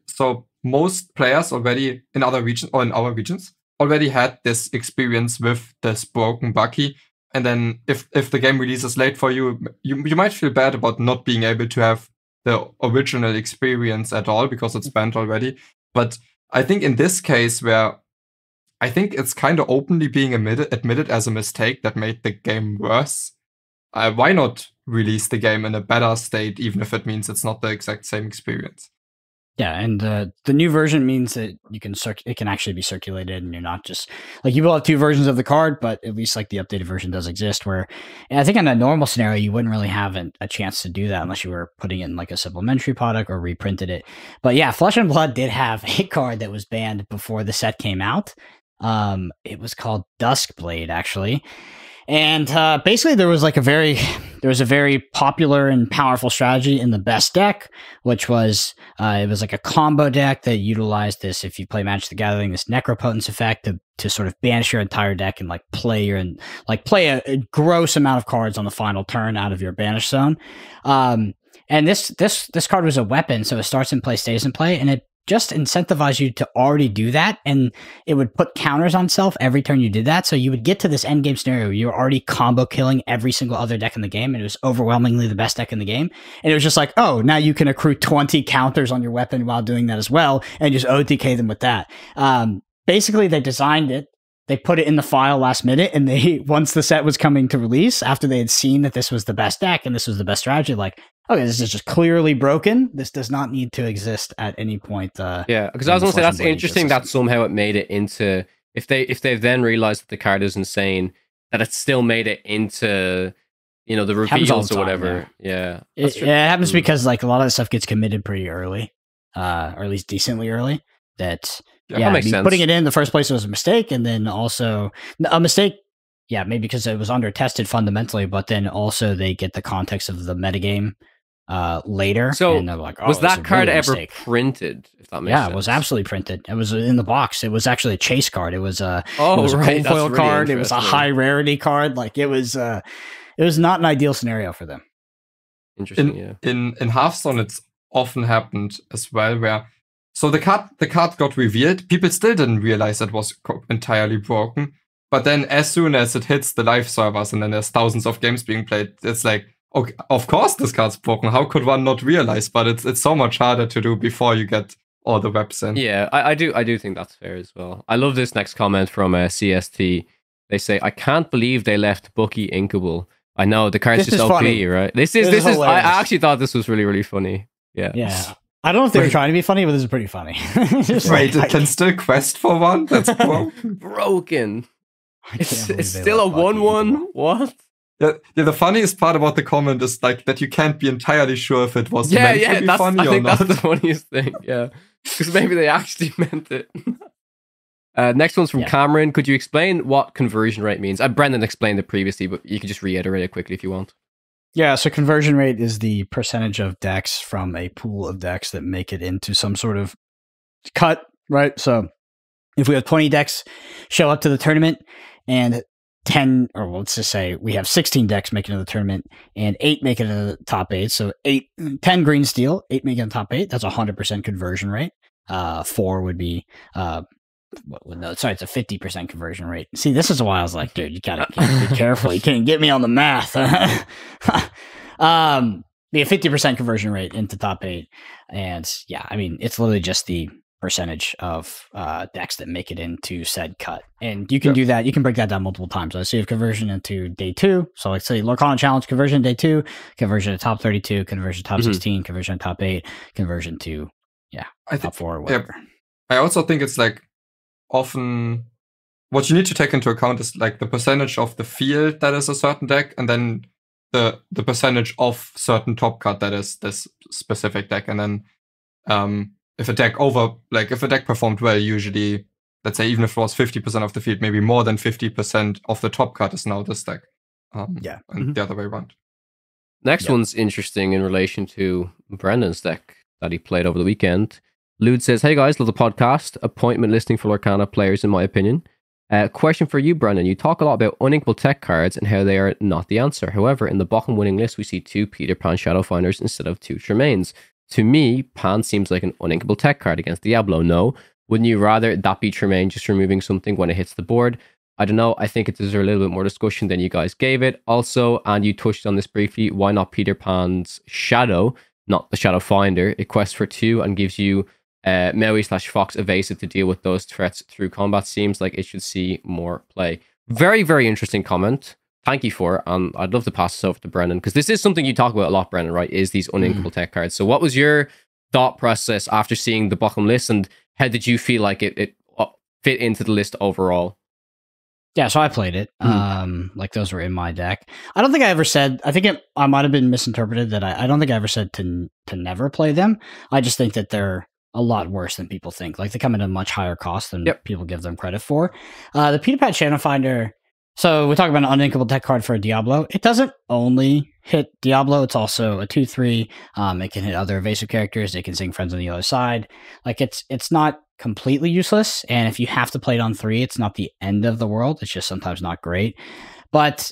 so most players already in other regions or in our regions already had this experience with this broken Bucky. And then if the game releases late for you might feel bad about not being able to have the original experience at all because it's banned already. But I think in this case where I think it's kind of openly being admitted as a mistake that made the game worse, why not release the game in a better state, even if it means it's not the exact same experience? Yeah, and the new version means that you can it can actually be circulated, and you're not just like you will have 2 versions of the card, but at least like the updated version does exist. Where I think in a normal scenario you wouldn't really have a chance to do that unless you were putting it in like a supplementary product or reprinted it. But yeah, Flesh and Blood did have a card that was banned before the set came out. It was called Duskblade actually. And basically there was a very popular and powerful strategy in the best deck, which was it was like a combo deck that utilized this, if you play Magic the Gathering, this Necropotence effect to sort of banish your entire deck and play a gross amount of cards on the final turn out of your banish zone. And this card was a weapon, so it starts in play, stays in play, and it just incentivize you to already do that, and it would put counters on self every turn you did that. So you would get to this end game scenario where you're already combo killing every single other deck in the game, and it was overwhelmingly the best deck in the game. And it was just like, oh, now you can accrue 20 counters on your weapon while doing that as well, and just OTK them with that. Basically, they designed it. They put it in the file last minute, and they, once the set was coming to release, after they had seen that this was the best deck and this was the best strategy, like, okay, this is just clearly broken. This does not need to exist at any point. Yeah, because I was going to say, that's interesting that somehow it made it into, if they've then realized that the card is insane, that it still made it into, you know, the reveals or whatever. Yeah. It happens because like a lot of the stuff gets committed pretty early, or at least decently early. That makes sense. Putting it in the first place was a mistake, and then also a mistake. Yeah, maybe because it was under tested fundamentally, but then also they get the context of the metagame later. So and they're like, oh, was that card really ever printed? If that makes sense. It was absolutely printed. It was in the box. It was actually a chase card. It was a cold foil card. It was a high rarity card. Like it was not an ideal scenario for them. Interesting. In Hearthstone, it's often happened as well where. So the card got revealed. People still didn't realize it was entirely broken. But then as soon as it hits the live servers and then there's thousands of games being played, it's like, okay, of course this card's broken. How could one not realize? But it's so much harder to do before you get all the reps in. Yeah, I do think that's fair as well. I love this next comment from CST. They say, I can't believe they left Bucky inkable. I know, the card's just OP, funny. Right? This is I actually thought this was really, really funny. Yeah. Yeah. I don't know if they were trying to be funny, but this is pretty funny. Wait, it can still quest for one? That's broken. It's still a 1/1? What? Yeah, the funniest part about the comment is like that you can't be entirely sure if it was meant to be funny or not. I think that's the funniest thing, yeah. Because maybe they actually meant it. Next one's from Cameron. Could you explain what conversion rate means? Brendan explained it previously, but you can just reiterate it quickly if you want. Yeah, so conversion rate is the percentage of decks from a pool of decks that make it into some sort of cut, right? So if we have 20 decks show up to the tournament and 10, or let's just say we have 16 decks making it to the tournament and 8 make it to the top 8, so 10 green steel, 8 make it to the top 8, that's 100% conversion rate. 4 would be... it's a 50% conversion rate. See, this is why I was like, dude, you gotta be careful. You can't get me on the math. Be a 50% conversion rate into top 8. And yeah, I mean, it's literally just the percentage of decks that make it into said cut. And you can do that. You can break that down multiple times. So you have conversion into day 2. So like say Lorcana Challenge, conversion day 2, conversion to top 32, conversion to top 16, conversion to top 8, conversion to, top 4 or whatever. Yeah. I also think it's like, often what you need to take into account is like the percentage of the field that is a certain deck, and then the percentage of certain top cut that is this specific deck. And then if a deck performed well, usually, let's say even if it was 50% of the field, maybe more than 50% of the top cut is now this deck. And the other way around. Next one's interesting in relation to Brendan's deck that he played over the weekend. Lude says, hey guys, love the podcast. Appointment listing for Lorcana players, in my opinion. Question for you, Brendan. You talk a lot about uninkable tech cards and how they are not the answer. However, in the bottom winning list, we see 2 Peter Pan Shadowfinders instead of 2 Tremaines. To me, Pan seems like an uninkable tech card against Diablo. No. Wouldn't you rather that be Tremaine just removing something when it hits the board? I don't know. I think it deserves a little bit more discussion than you guys gave it. Also, and you touched on this briefly, why not Peter Pan's Shadow, not the Shadowfinder? It quests for 2 and gives you Maui/Fox evasive to deal with those threats through combat. Seems like it should see more play. Very, very interesting comment. Thank you for it. And I'd love to pass this over to Brendan, because this is something you talk about a lot, Brendan, right? Is these uninkable tech cards. So what was your thought process after seeing the bottom list, and how did you feel like it fit into the list overall? Yeah, so I played it. Like those were in my deck. I don't think I ever said, I might have been misinterpreted that I don't think I ever said to never play them. I just think that they're a lot worse than people think. Like they come at a much higher cost than people give them credit for. The Peter Pan Shadowfinder, so we're talking about an uninkable tech card for a Diablo. It doesn't only hit Diablo, it's also a 2/3. It can hit other evasive characters. It can sing friends on the other side. Like it's not completely useless, and if you have to play it on 3, it's not the end of the world. It's just sometimes not great. But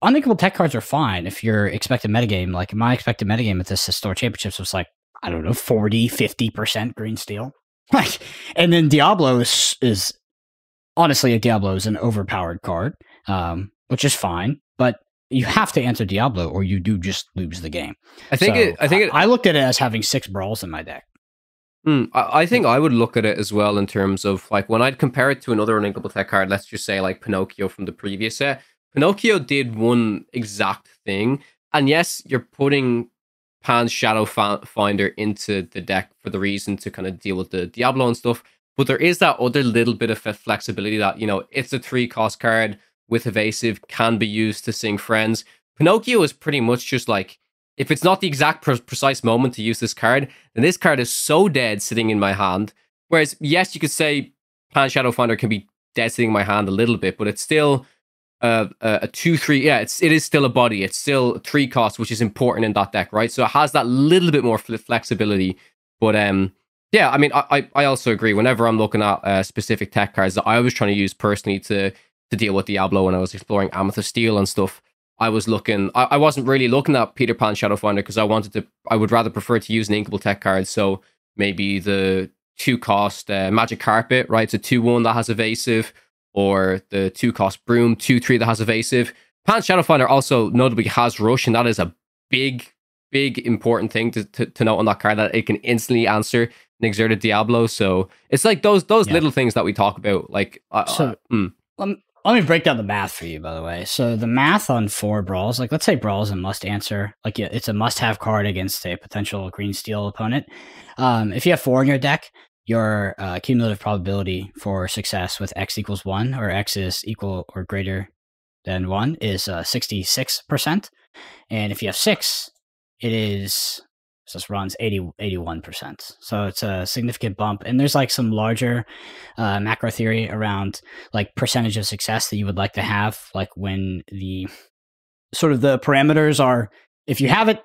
uninkable tech cards are fine if you're expected metagame. Like my expected metagame at this Historic Championships was like I don't know, 40, 50% green steel. Like, and then Diablo is honestly, a Diablo is an overpowered card, which is fine, but you have to answer Diablo or you do just lose the game. I looked at it as having 6 brawls in my deck. I think I would look at it as well in terms of like when I'd compare it to another uninkable tech card, let's just say like Pinocchio from the previous set. Pinocchio did one exact thing, and yes, you're putting Pan's Shadow Finder into the deck for the reason to kind of deal with the Diablo and stuff, but there is that other little bit of flexibility that, you know, it's a 3-cost card with evasive, can be used to sing friends. Pinocchio is pretty much just like, if it's not the exact precise moment to use this card, then this card is so dead sitting in my hand. Whereas, yes, you could say Pan Shadow Finder can be dead sitting in my hand a little bit, but it's still a 2-3. Yeah, it is still a body. It's still 3 cost, which is important in that deck, right? So it has that little bit more flexibility. But yeah, I mean, I also agree. Whenever I'm looking at specific tech cards that I was trying to use personally to deal with Diablo when I was exploring Amethyst Steel and stuff, I wasn't really looking at Peter Pan Shadow Finder because I would rather prefer to use an inkable tech card. So maybe the 2-cost Magic Carpet, right? It's a 2-1 that has evasive, or the 2-cost Broom, 2-3 that has evasive. Pan Shadow Finder also notably has Rush, and that is a big important thing to note on that card, that it can instantly answer an Exerted Diablo. So it's like those little things that we talk about. Like, let me break down the math for you, by the way. So the math on 4 brawls, like let's say brawl is a must answer, like it's a must have card against a potential green steel opponent. If you have 4 in your deck, your cumulative probability for success with X equals 1, or X is equal or greater than 1, is 66%. And if you have 6, it is, just runs 81%. So it's a significant bump. And there's like some larger macro theory around like percentage of success that you would like to have, like when the sort of the parameters are, if you have it,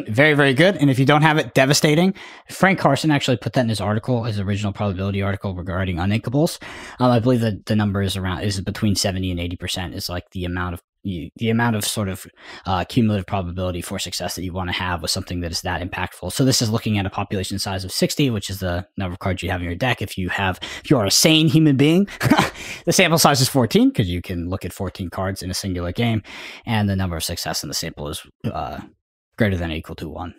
very, very good. And if you don't have it, devastating. Frank Carson actually put that in his article, his original probability article regarding uninkables. I believe that the number is between 70 and 80% is like the amount of sort of cumulative probability for success that you want to have with something that is that impactful. So this is looking at a population size of 60, which is the number of cards you have in your deck. If you are a sane human being, the sample size is 14 because you can look at 14 cards in a singular game, and the number of success in the sample is greater than or equal to 1.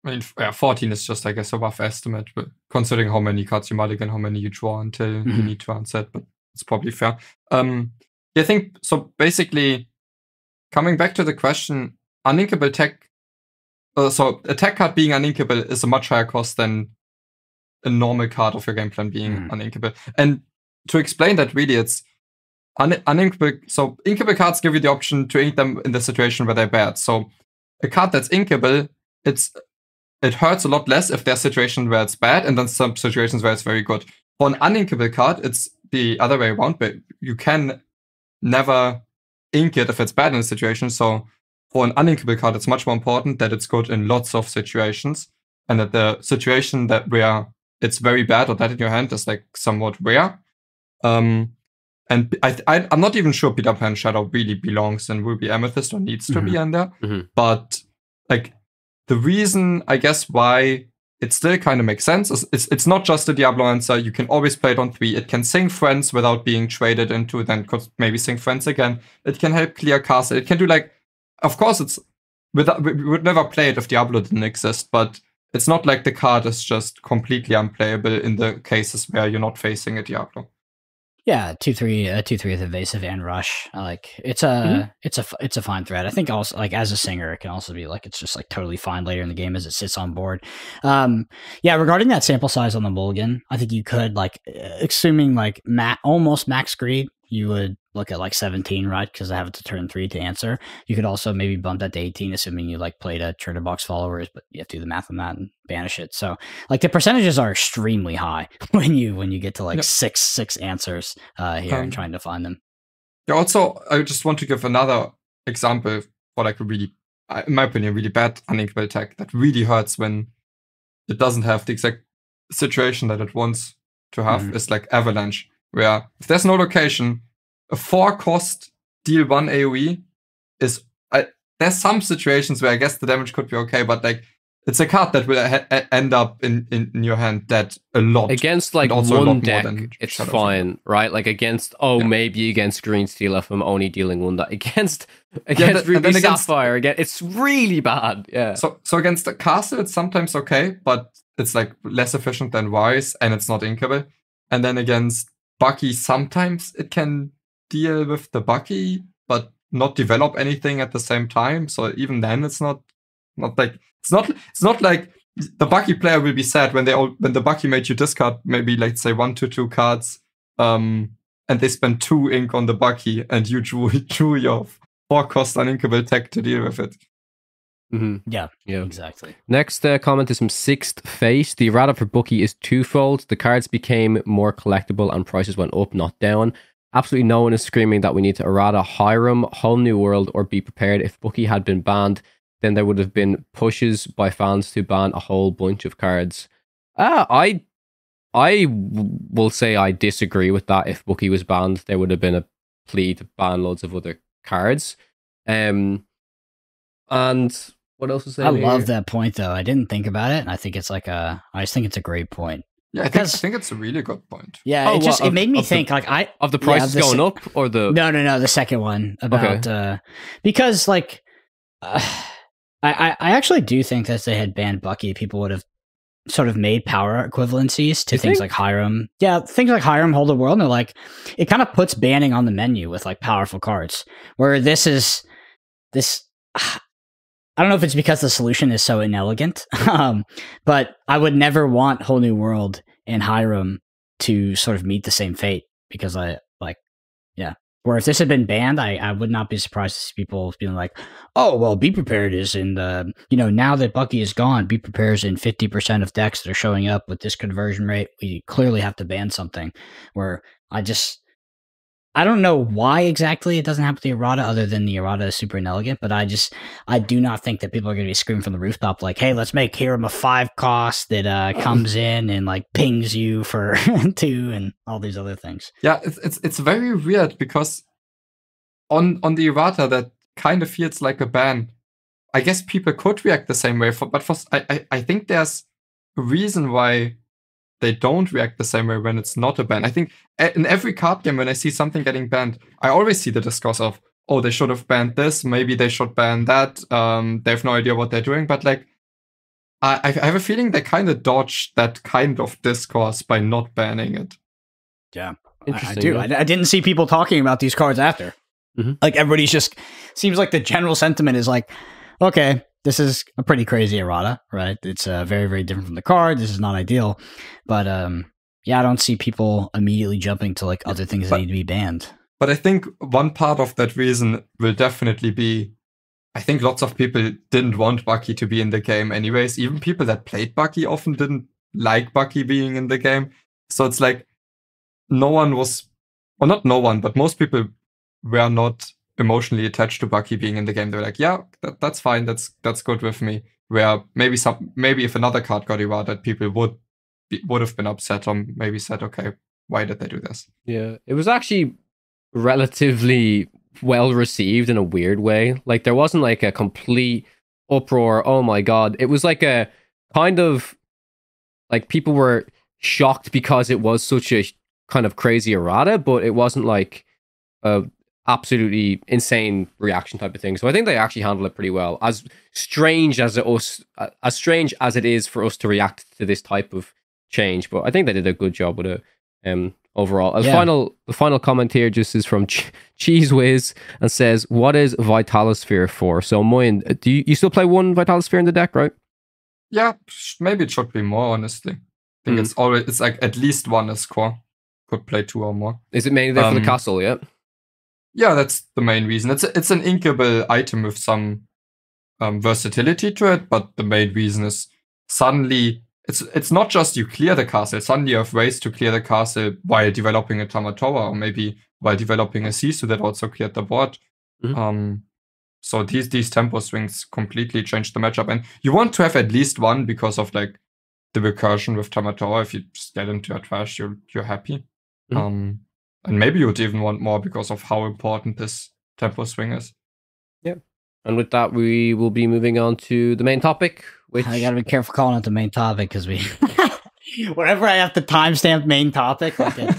I mean, 14 is just, I guess, a rough estimate, but considering how many cards you mulligan, how many you draw until you need to answer it, but it's probably fair. I think, so basically, coming back to the question, uninkable tech, so a tech card being uninkable is a much higher cost than a normal card of your game plan being uninkable. And to explain that, really, it's uninkable. So inkable cards give you the option to ink them in the situation where they're bad. So a card that's inkable, it hurts a lot less if there's situations where it's bad, and then some situations where it's very good. For an uninkable card, it's the other way around, but you can never ink it if it's bad in a situation. So for an uninkable card, it's much more important that it's good in lots of situations, and that the situation where it's very bad or that in your hand is like somewhat rare. And I'm not even sure Peter Pan Shadow really belongs in Ruby Amethyst or needs to be in there. But like the reason, I guess, why it still kind of makes sense is it's not just a Diablo answer. You can always play it on 3. It can sing friends without being traded into, then could maybe sing friends again. It can help clear castle. It can do like, of course, we would never play it if Diablo didn't exist, but it's not like the card is just completely unplayable in the cases where you're not facing a Diablo. Yeah, 2/3 with evasive and rush. Like it's a fine threat. I think also, like, as a singer, it can also be like it's just like totally fine later in the game as it sits on board. Yeah, regarding that sample size on the mulligan, I think you could, like, assuming like almost max greed, you would look at like 17, right? Because I have it to turn 3 to answer. You could also maybe bump that to 18, assuming you like played a Trader Box followers, but you have to do the math on that and banish it. So like the percentages are extremely high when you get to like six answers here and trying to find them. Yeah. Also, I just want to give another example for like a really, in my opinion, really bad uninkable tech that really hurts when it doesn't have the exact situation that it wants to have. Is like Avalanche, where if there's no location, a 4-cost deal 1 AoE is... there's some situations where I guess the damage could be okay, but like it's a card that will end up in your hand that a lot. Against like one deck, it's fine, right? Like against, maybe against Green Steel if I'm only dealing one that against Ruby Sapphire again, it's really bad. Yeah. So against the castle, it's sometimes okay, but it's like less efficient than Wise, and it's not inkable. And then against Bucky, sometimes it can deal with the Bucky, but not develop anything at the same time. So even then, it's not like it's not like the Bucky player will be sad when the Bucky made you discard maybe let's say 1 to 2 cards, and they spent 2 ink on the Bucky, and you drew your 4-cost uninkable tech to deal with it. Mm-hmm. Yeah, exactly. Next comment is from Sixth Face. The errata for Bucky is twofold. The cards became more collectible and prices went up, not down. Absolutely no one is screaming that we need to errata Hiram, Whole New World, or Be Prepared. If Bucky had been banned, then there would have been pushes by fans to ban a whole bunch of cards. I will say I disagree with that. If Bucky was banned, there would have been a plea to ban loads of other cards. And what else is there? I love that point, though. I didn't think about it, and I think it's I just think it's a great point. Yeah, I think it's a really good point. Yeah, it made me think of the prices going up, or the no, the second one about because I actually do think that if they had banned Bucky, people would have sort of made power equivalencies to things like Hiram. Yeah, things like Hiram, Hold the World, and they're like, it kind of puts banning on the menu with like powerful cards. Where this, I don't know if it's because the solution is so inelegant, but I would never want Whole New World and Hiram to sort of meet the same fate, because where if this had been banned, I would not be surprised to see people being like, oh, well, Be Prepared is in the, now that Bucky is gone, Be Prepared is in 50% of decks that are showing up with this conversion rate. We clearly have to ban something. Where I don't know why exactly it doesn't have the errata, other than the errata is super inelegant, but I do not think that people are going to be screaming from the rooftop like, hey, let's make Hiram a 5-cost that comes in and like pings you for 2 and all these other things. Yeah, it's very weird, because on the errata that kind of feels like a ban. I guess people could react the same way, I think there's a reason why they don't react the same way when it's not a ban. I think in every card game, when I see something getting banned, I always see the discourse of, oh, they should have banned this, maybe they should ban that, they have no idea what they're doing. But like, I have a feeling they kind of dodged that kind of discourse by not banning it. Yeah, I do. I didn't see people talking about these cards after. Mm-hmm. Like, everybody's just, seems like the general sentiment is like, okay, this is a pretty crazy errata, right? It's very, very different from the card. This is not ideal. But I don't see people immediately jumping to like other things that need to be banned. But I think one part of that reason will definitely be, I think lots of people didn't want Bucky to be in the game anyways. Even people that played Bucky often didn't like Bucky being in the game. So it's like no one was, or not no one, but most people were not emotionally attached to Bucky being in the game. They were like, yeah, that's fine, that's good with me. Where maybe if another card got errata, people would have been upset, or maybe said, okay, why did they do this? Yeah, it was actually relatively well received in a weird way. Like, there wasn't like a complete uproar, oh my god. It was like a kind of like, people were shocked because it was such a kind of crazy errata, but it wasn't like a absolutely insane reaction type of thing. So I think they actually handled it pretty well. As strange as it is for us to react to this type of change, but I think they did a good job with it overall. The final comment here just is from Cheese Whiz, and says, what is Vitalosphere for? So Moyen, do you still play one Vitalosphere in the deck, right? Yeah, maybe it should be more, honestly. I think it's like at least one is core. Could play 2 or more. Is it mainly there for the castle, yeah? Yeah, that's the main reason. It's an inkable item with some versatility to it, but the main reason is suddenly it's not just you clear the castle. Suddenly you have ways to clear the castle while developing a Tamatoa, or maybe while developing a Sisu that also cleared the board. Mm-hmm. So these tempo swings completely change the matchup, and you want to have at least one because of like the recursion with Tamatoa. If you just get into your trash, you're happy. Mm-hmm. And maybe you would even want more because of how important this tempo swing is. Yeah. And with that, we will be moving on to the main topic, which I gotta be careful calling it the main topic because we. Whenever I have to timestamp main topic, like at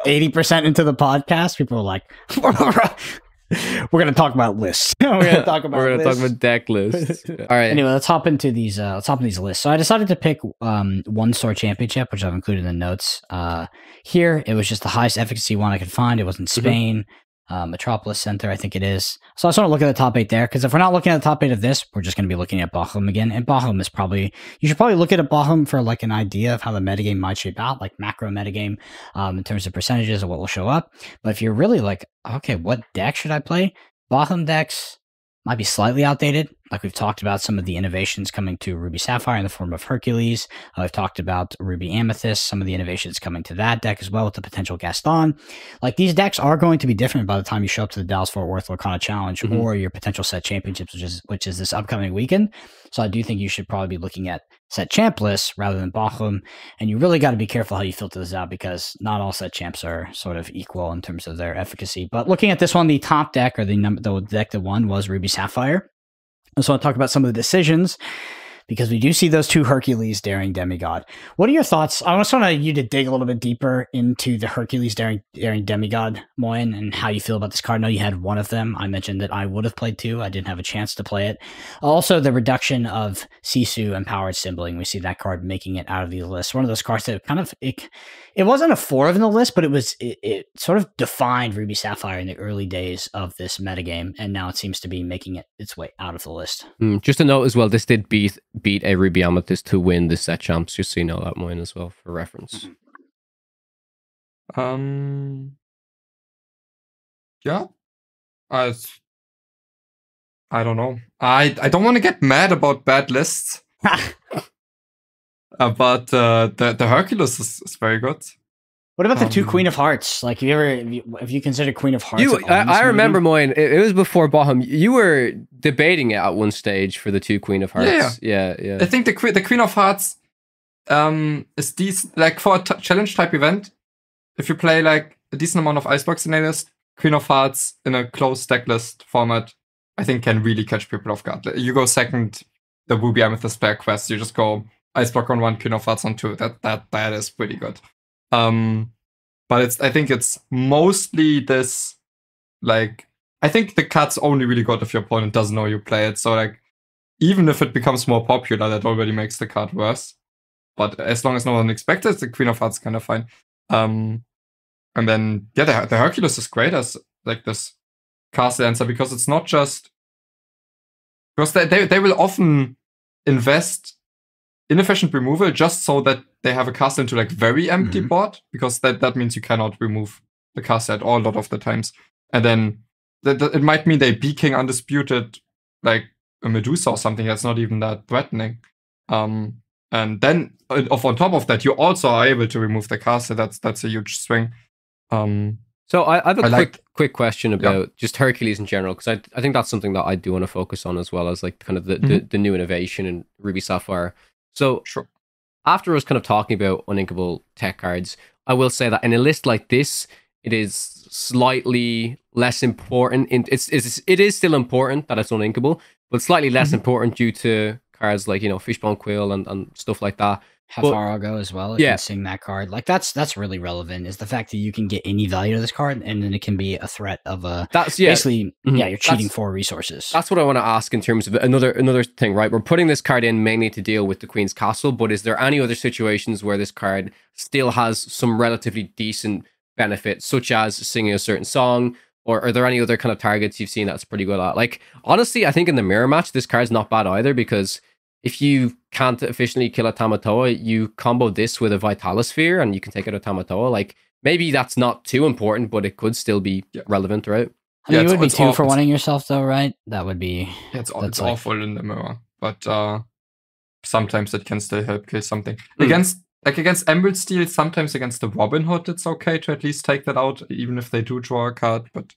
80% into the podcast, people are like, "We're gonna talk about lists. We're gonna talk about deck lists." All right. Anyway, let's hop into these. Let's hop into these lists. So I decided to pick one store championship, which I've included in the notes. Here, it was just the highest efficacy one I could find. It was in Spain. Metropolis Center, I think it is. So I just want to look at the top 8 there, because if we're not looking at the top 8 of this, we're just going to be looking at Bochum again. And Bochum is probably, you should probably look at a Bochum for like an idea of how the metagame might shape out, like macro metagame, in terms of percentages of what will show up. But if you're really like, okay, what deck should I play? Bochum decks might be slightly outdated. Like we've talked about some of the innovations coming to Ruby Sapphire in the form of Hercules. I've talked about Ruby Amethyst, some of the innovations coming to that deck as well with the potential Gaston. Like these decks are going to be different by the time you show up to the Dallas-Fort Worth Lorcana Challenge or your potential set championships, which is this upcoming weekend. So I do think you should probably be looking at set champ lists rather than Bochum. And you really got to be careful how you filter this out because not all set champs are sort of equal in terms of their efficacy. But looking at this one, the top deck or the deck that won was Ruby Sapphire. I just want to talk about some of the decisions because we do see those 2 Hercules Daring Demigod. What are your thoughts? I just want you to dig a little bit deeper into the Hercules Daring Demigod, Moyen, and how you feel about this card. I know you had one of them. I mentioned that I would have played 2. I didn't have a chance to play it. Also, the reduction of Sisu Empowered Symboling. We see that card making it out of the list. One of those cards that kind of, it wasn't a 4 in the list, but it sort of defined Ruby Sapphire in the early days of this metagame, and now it seems to be making its way out of the list. Just a note as well, this did beat a Ruby Amethyst to win the set champs, just so you know that, Moyen, as well, for reference. Yeah. I don't know. I don't want to get mad about bad lists. But the Hercules is very good. What about the 2 Queen of Hearts? Like, have you considered Queen of Hearts? I remember, Moyen, it was before Bochum. You were debating it at one stage for the 2 Queen of Hearts. Yeah. I think the Queen of Hearts is decent. Like, for a challenge type event, if you play like a decent amount of Icebox in a list, Queen of Hearts in a closed deck list format, I think can really catch people off guard. You go second, the Ruby Amethyst player quest, you just go Iceblock on 1, Queen of Hearts on 2. That is pretty good. But I think it's mostly this, like, I think the card's only really good if your opponent doesn't know you play it. So like, even if it becomes more popular, that already makes the card worse. But as long as no one expects it, the Queen of Hearts is kind of fine. And then the Hercules is great as like this castle answer because it's not just because they will often invest inefficient removal just so that they have a castle into like very empty board, because that means you cannot remove the castle at all a lot of the times. And then it might mean they B-King Undisputed like a Medusa or something that's not even that threatening. And then on top of that, you also are able to remove the castle. That's a huge swing. So I have a quick question about just Hercules in general, because I think that's something that I do want to focus on as well as like kind of the new innovation in Ruby Sapphire. So after us kind of talking about uninkable tech cards, I will say that in a list like this, it is slightly less important. It is still important that it's uninkable, but slightly less important due to cards like, Fishbone Quill and stuff like that. Hafarago as well. Seeing that card, like that's really relevant. Is the fact that you can get any value to this card, and then it can be a threat of basically you're cheating for resources. That's what I want to ask in terms of another thing, right? We're putting this card in mainly to deal with the Queen's Castle, but is there any other situations where this card still has some relatively decent benefit, such as singing a certain song? Or are there any other kind of targets you've seen that's pretty good at? Like, honestly, I think in the mirror match, this card's not bad either, because if you can't efficiently kill a Tamatoa, you combo this with a Vitalosphere and you can take out a Tamatoa. Like, maybe that's not too important, but it could still be relevant, right? I mean, it would be 2 for 1ing yourself, though, right? That would be... it's awful in the mirror, but sometimes it can still help kill something. Against Emerald Steel, sometimes against the Robin Hood, it's okay to at least take that out, even if they do draw a card. But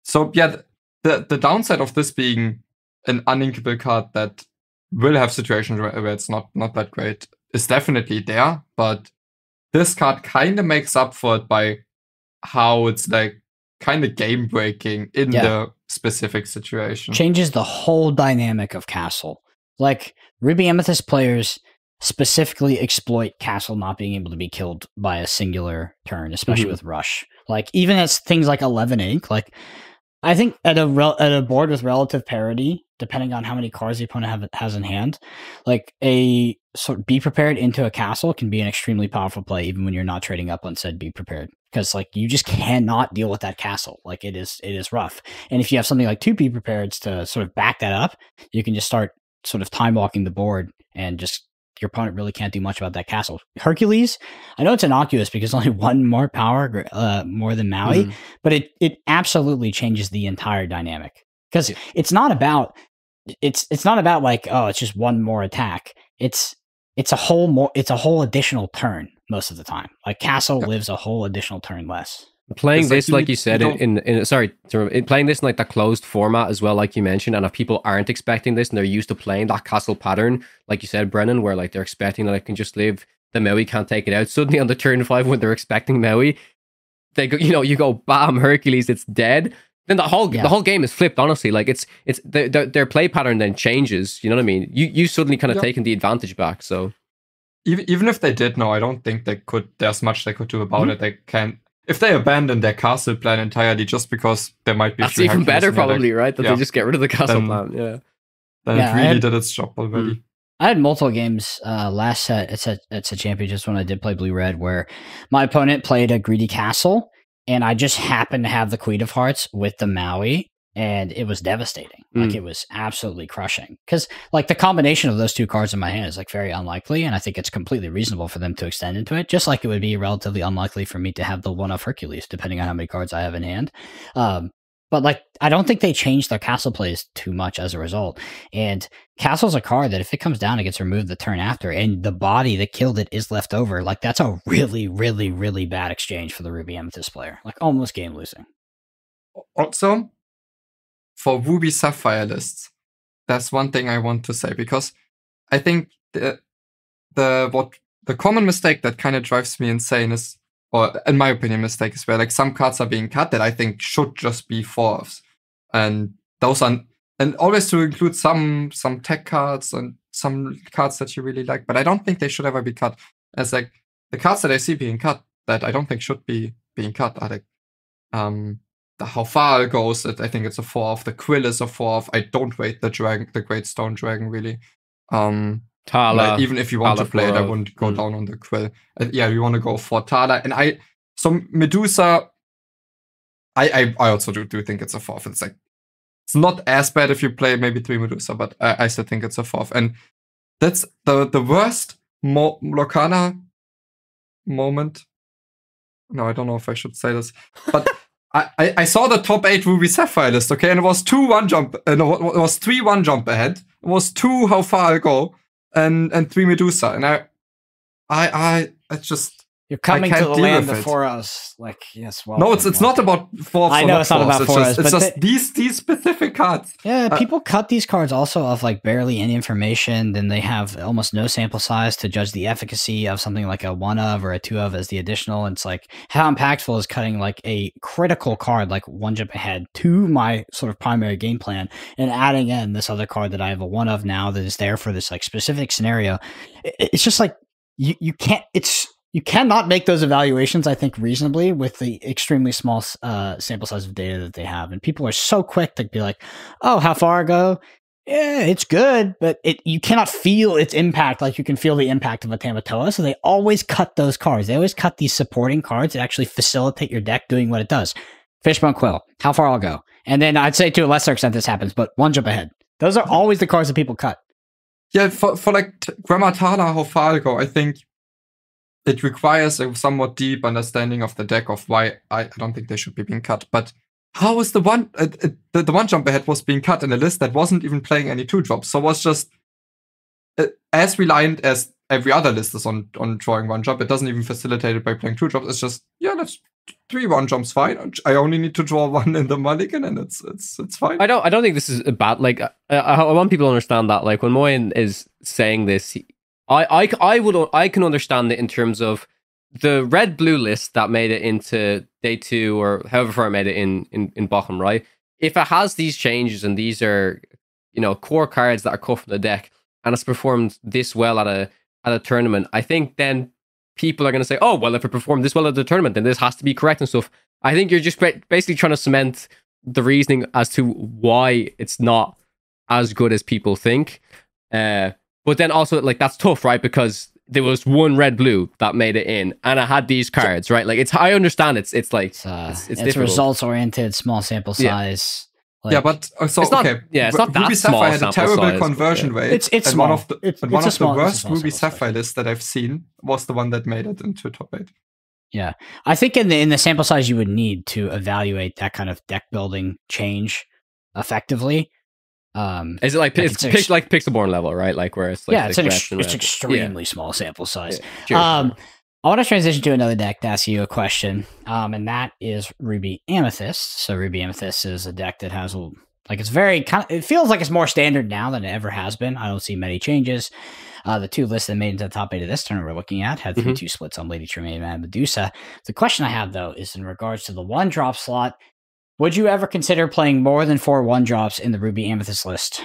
so, yeah, the downside of this being an uninkable card that will have situations where it's not that great is definitely there, but this card kind of makes up for it by how it's like kind of game breaking in the specific situation. Changes the whole dynamic of Castle. Like, Ruby Amethyst players specifically exploit Castle not being able to be killed by a singular turn, especially with Rush. Like, even as things like 11 Ink, like, I think at a board with relative parity, depending on how many cards the opponent has in hand, like a sort of Be Prepared into a Castle can be an extremely powerful play, even when you're not trading up on said Be Prepared, because like you just cannot deal with that Castle. Like it is rough. And if you have something like 2 Be Prepareds to sort of back that up, you can just start sort of time walking the board, and just your opponent really can't do much about that Castle. Hercules, I know it's innocuous because only 1 more power more than Maui, but it absolutely changes the entire dynamic, because it's not about like, oh, it's just 1 more attack. It's a whole additional turn most of the time. Like Castle lives a whole additional turn less. Playing this, like you said, playing this in like that closed format as well, like you mentioned, and if people aren't expecting this and they're used to playing that Castle pattern, like you said, Brennan, where like they're expecting that I can just live, the Maui can't take it out. Suddenly on the turn 5, when they're expecting Maui, they go, you go bam, Hercules, it's dead. Then the whole game is flipped. Honestly, like it's their play pattern then changes. You know what I mean? You suddenly kind of taken the advantage back. So even if they did know, I don't think they could. There's much they could do about it. They can. If they abandon their castle plan entirely just because there might be... That's even better, probably, right? That they just get rid of the castle plan, Then it really did its job already. I had multiple games last set at Set Championships when I did play Blue-Red, where my opponent played a greedy castle, and I just happened to have the Queen of Hearts with the Maui, and it was devastating. Like, it was absolutely crushing. Because, like, the combination of those 2 cards in my hand is, like, very unlikely, and I think it's completely reasonable for them to extend into it, just like it would be relatively unlikely for me to have the one of Hercules, depending on how many cards I have in hand. But, like, I don't think they changed their castle plays too much as a result. And Castle's a card that if it comes down, it gets removed the turn after, and the body that killed it is left over. Like, that's a really, really, really bad exchange for the Ruby Amethyst player. Like, almost game losing. Also, for Ruby Sapphire lists, that's one thing I want to say, because I think the common mistake that kind of drives me insane is, or in my opinion, mistake is where like some cards are being cut that I think should just be 4s, and those are, and always to include some tech cards and some cards that you really like, but I don't think they should ever be cut. As like the cards that I see being cut that I don't think should be being cut are like the How Far goes, I think it's a 4-off. The Quill is a 4-off. I don't rate the Great Stone Dragon really. Tala, like, even if you want to play it, I wouldn't go down on the Quill. You want to go for Tala, and so Medusa. I also do think it's a 4-off. It's like, it's not as bad if you play maybe 3 Medusa, but I still think it's a 4-off, and that's the worst Lorcana moment. No, I don't know if I should say this, but. I saw the top 8 Ruby Sapphire list, okay, and it was 2 1-jump, no, it was 3 1-jump ahead. It was 2 How Far I'll Go, and 3 Medusa, and I just. You're coming to the land before us, like, yes. Well, no, it's not about 4. I know it's not about 4. It's just these specific cards. Yeah, people cut these cards also off like barely any information. Then they have almost no sample size to judge the efficacy of something like a 1 of or a 2 of as the additional. And it's like, how impactful is cutting like a critical card like 1-jump ahead to my sort of primary game plan and adding in this other card that I have a 1 of now that is there for this like specific scenario. It's just like you can't. You cannot make those evaluations, I think, reasonably with the extremely small sample size of data that they have. And people are so quick to be like, oh, How Far I Go? Yeah, it's good, but you cannot feel its impact like you can feel the impact of a Tamatoa. So they always cut those cards. They always cut these supporting cards that actually facilitate your deck doing what it does. Fishbone Quill, How Far I'll Go. And then I'd say to a lesser extent this happens, but 1-jump ahead. Those are always the cards that people cut. Yeah, for like Grammatala, How Far I'll Go, I think it requires a somewhat deep understanding of the deck of why I don't think they should be being cut. But how is the 1-jump ahead was being cut in a list that wasn't even playing any 2-drops? So it was just as reliant as every other list is on drawing 1-jump. It doesn't even facilitate it by playing 2-drops. It's just, let's 3 1-jumps fine. I only need to draw 1 in the mulligan, and it's fine. I don't think this is a bad. Like I want people to understand that. Like when Moyen is saying this. I can understand it in terms of the red blue list that made it into day 2 or however far I made it in Bochum, right? if it has these changes and these are, core cards that are cut from the deck, and it's performed this well at a tournament, I think then people are going to say, oh, well, if it performed this well at the tournament, then this has to be correct and stuff. I think you're just basically trying to cement the reasoning as to why it's not as good as people think. But then also, like, that's tough, right? Because there was one red blue that made it in, and I had these cards, right? Like, I understand it's it's results oriented, small sample size. Like, yeah, but it's not, okay. Yeah, it's not that Ruby small. Sapphire had a terrible conversion rate. It's small. One of the worst Ruby Sapphire lists that I've seen was the one that made it into top 8. Yeah, I think in the sample size you would need to evaluate that kind of deck building change effectively. Is it like like Pixelborn level, right? Like where it's like it's extremely small sample size. Yeah. I want to transition to another deck to ask you a question, and that is Ruby Amethyst. So Ruby Amethyst is a deck that has it feels like it's more standard now than it ever has been. I don't see many changes. The two lists that made into the top 8 of this tournament we're looking at had 3-2 splits on Lady Tremaine and Medusa. The question I have, though, is in regards to the 1-drop slot. Would you ever consider playing more than 4 1-drops in the Ruby Amethyst list?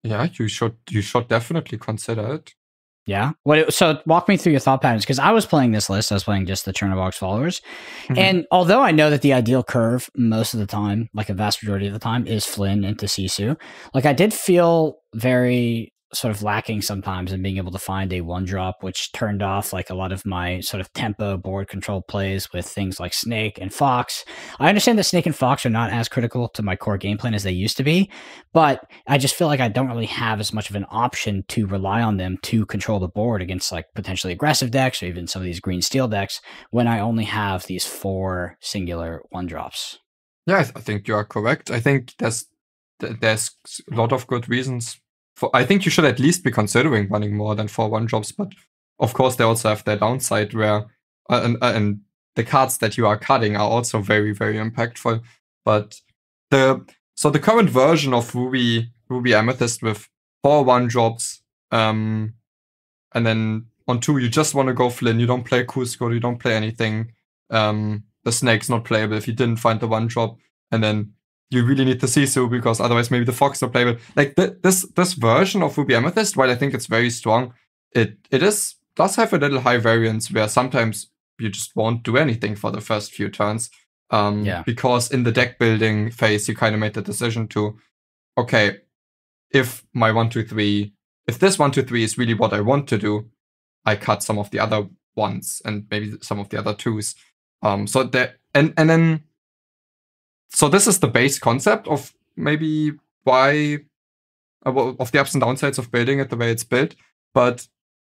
Yeah, you should definitely consider it. Yeah. So walk me through your thought patterns, because I was playing this list. I was playing just the Chernobog's followers. And although I know that the ideal curve most of the time, like a vast majority of the time, is Flynn into Sisu, like I did feel very sort of lacking sometimes in being able to find a 1-drop, which turned off like a lot of my sort of tempo board control plays with things like Snake and Fox. I understand that Snake and Fox are not as critical to my core game plan as they used to be, but I just feel like I don't really have as much of an option to rely on them to control the board against like potentially aggressive decks or even some of these green steel decks when I only have these 4 singular 1-drops. Yeah, I think you are correct. I think there's a lot of good reasons. I think you should at least be considering running more than 4 1-drops, but of course they also have their downside where and the cards that you are cutting are also very, very impactful. But the current version of Ruby Amethyst with 4 1-drops, and then on 2 you just want to go Flynn, you don't play Cusco, you don't play anything. The Snake's not playable if you didn't find the 1-drop, and then you really need the Sisu because otherwise maybe the Fox not playable. Like this version of Ruby Amethyst, while I think it's very strong, it does have a little high variance where sometimes you just won't do anything for the first few turns. Because in the deck building phase, you kind of made the decision to, okay, if my 1-2-3, if this 1-2-3 is really what I want to do, I cut some of the other ones and maybe some of the other 2s. So this is the base concept of maybe why of the ups and downsides of building it the way it's built. But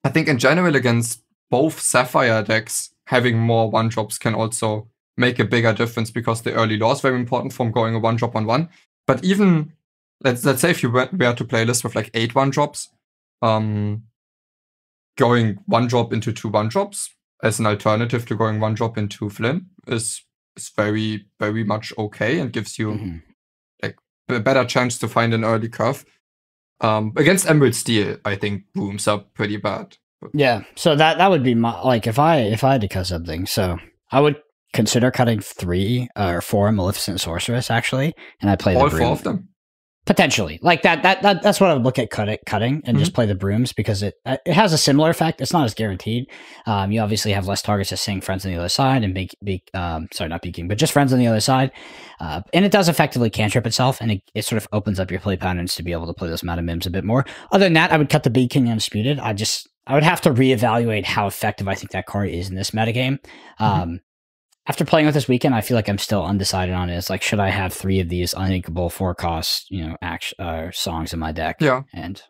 I think in general against both Sapphire decks, having more 1-drops can also make a bigger difference because the early lore is very important from going a 1-drop on 1. But even let's say if you were to play a list with like 8 1-drops, going 1-drop into 2 1-drops as an alternative to going 1-drop into Flynn is very, very much okay and gives you like a better chance to find an early curve. Against Emerald Steel, I think booms are pretty bad. Yeah, so that would be my, like, if I had to cut something, so I would consider cutting 3 or 4 Maleficent Sorceress actually, and I play all the broom. 4 of them. Potentially, like that's what I would look at cutting and just play the brooms because it has a similar effect. It's not as guaranteed. You obviously have less targets to sing Friends on the other side and not Beaking, but just Friends on the other side, and it does effectively cantrip itself, and it sort of opens up your play patterns to be able to play those amount of mims a bit more. Other than that, I would cut the Beaking Undisputed. I would have to reevaluate how effective I think that card is in this metagame. After playing with this weekend, I feel like I'm still undecided on it. It's like, should I have 3 of these unthinkable 4-cost, songs in my deck? Yeah, and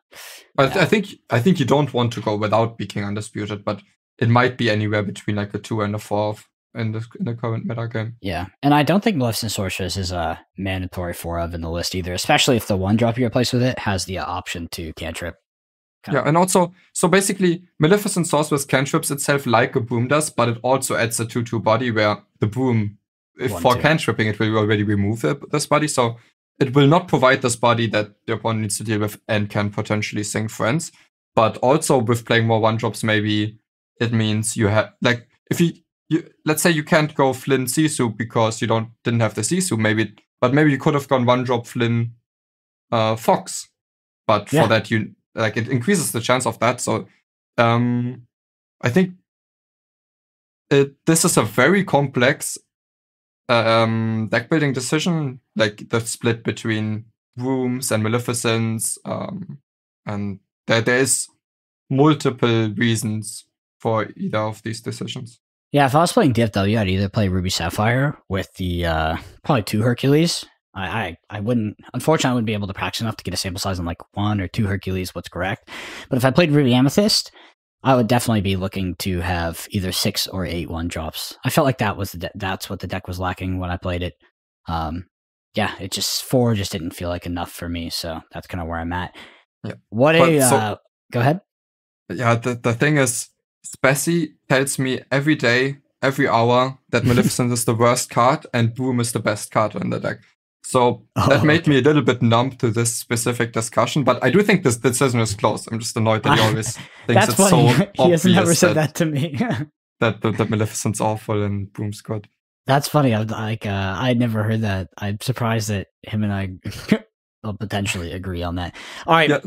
I think you don't want to go without Beaking Undisputed, but it might be anywhere between like a 2 and a 4 in the current meta game. Yeah, and I don't think Maleficent Sorceress is a mandatory 4 of in the list either, especially if the 1-drop you replace with it has the option to cantrip. Yeah, and also, so basically, Maleficent Sorceress cantrips itself like a broom does, but it also adds a 2/2 body where the broom, if for cantripping, it will already remove this body, so it will not provide this body that the opponent needs to deal with and can potentially sing Friends. But also with playing more 1-drops, maybe it means you have, like, if you let's say you can't go Flynn Sisu because you didn't have the Sisu, maybe but maybe you could have gone 1-drop Flynn, Fox. But for that, you like it increases the chance of that. So I think this is a very complex deck building decision, like the split between Rooms and Maleficents, and there is multiple reasons for either of these decisions. Yeah, if I was playing DFW, I'd either play Ruby Sapphire with the probably 2 Hercules. I wouldn't, unfortunately, I wouldn't be able to practice enough to get a sample size on like 1 or 2 Hercules, what's correct. But if I played Ruby Amethyst, I would definitely be looking to have either 6 or 8 1-drops. I felt like that was that's what the deck was lacking when I played it. Yeah, it just 4 just didn't feel like enough for me, so that's kind of where I'm at. Yeah. Go ahead. Yeah, the thing is, Spessy tells me every day, every hour that Maleficent is the worst card and Boom is the best card in the deck. So that made me a little bit numb to this specific discussion, but I do think this decision is close. I'm just annoyed that he always thinks it's funny. So obvious. He has never said that to me. that Maleficent's awful and Boom's good. That's funny. I'd never heard that. I'm surprised that him and I will potentially agree on that. All right. Yeah,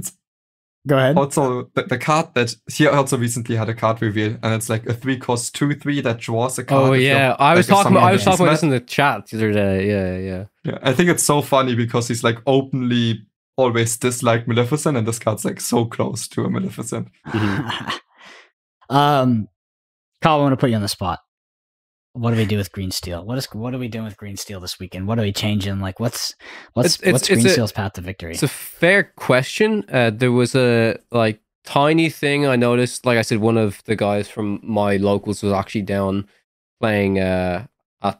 go ahead. Also, the card that he also recently had a card reveal, and it's like a 3-cost 2/3 that draws a card. Oh yeah, I was talking about this in the chat the other day. Yeah. I think it's so funny because he's like openly always disliked Maleficent, and this card's like so close to a Maleficent. Mm-hmm. Kyle, I want to put you on the spot. What do we do with Green Steel? What are we doing with Green Steel this weekend? What are we changing? Like, what's Green Steel's path to victory? It's a fair question. There was a tiny thing I noticed. Like I said, one of the guys from my locals was actually down playing at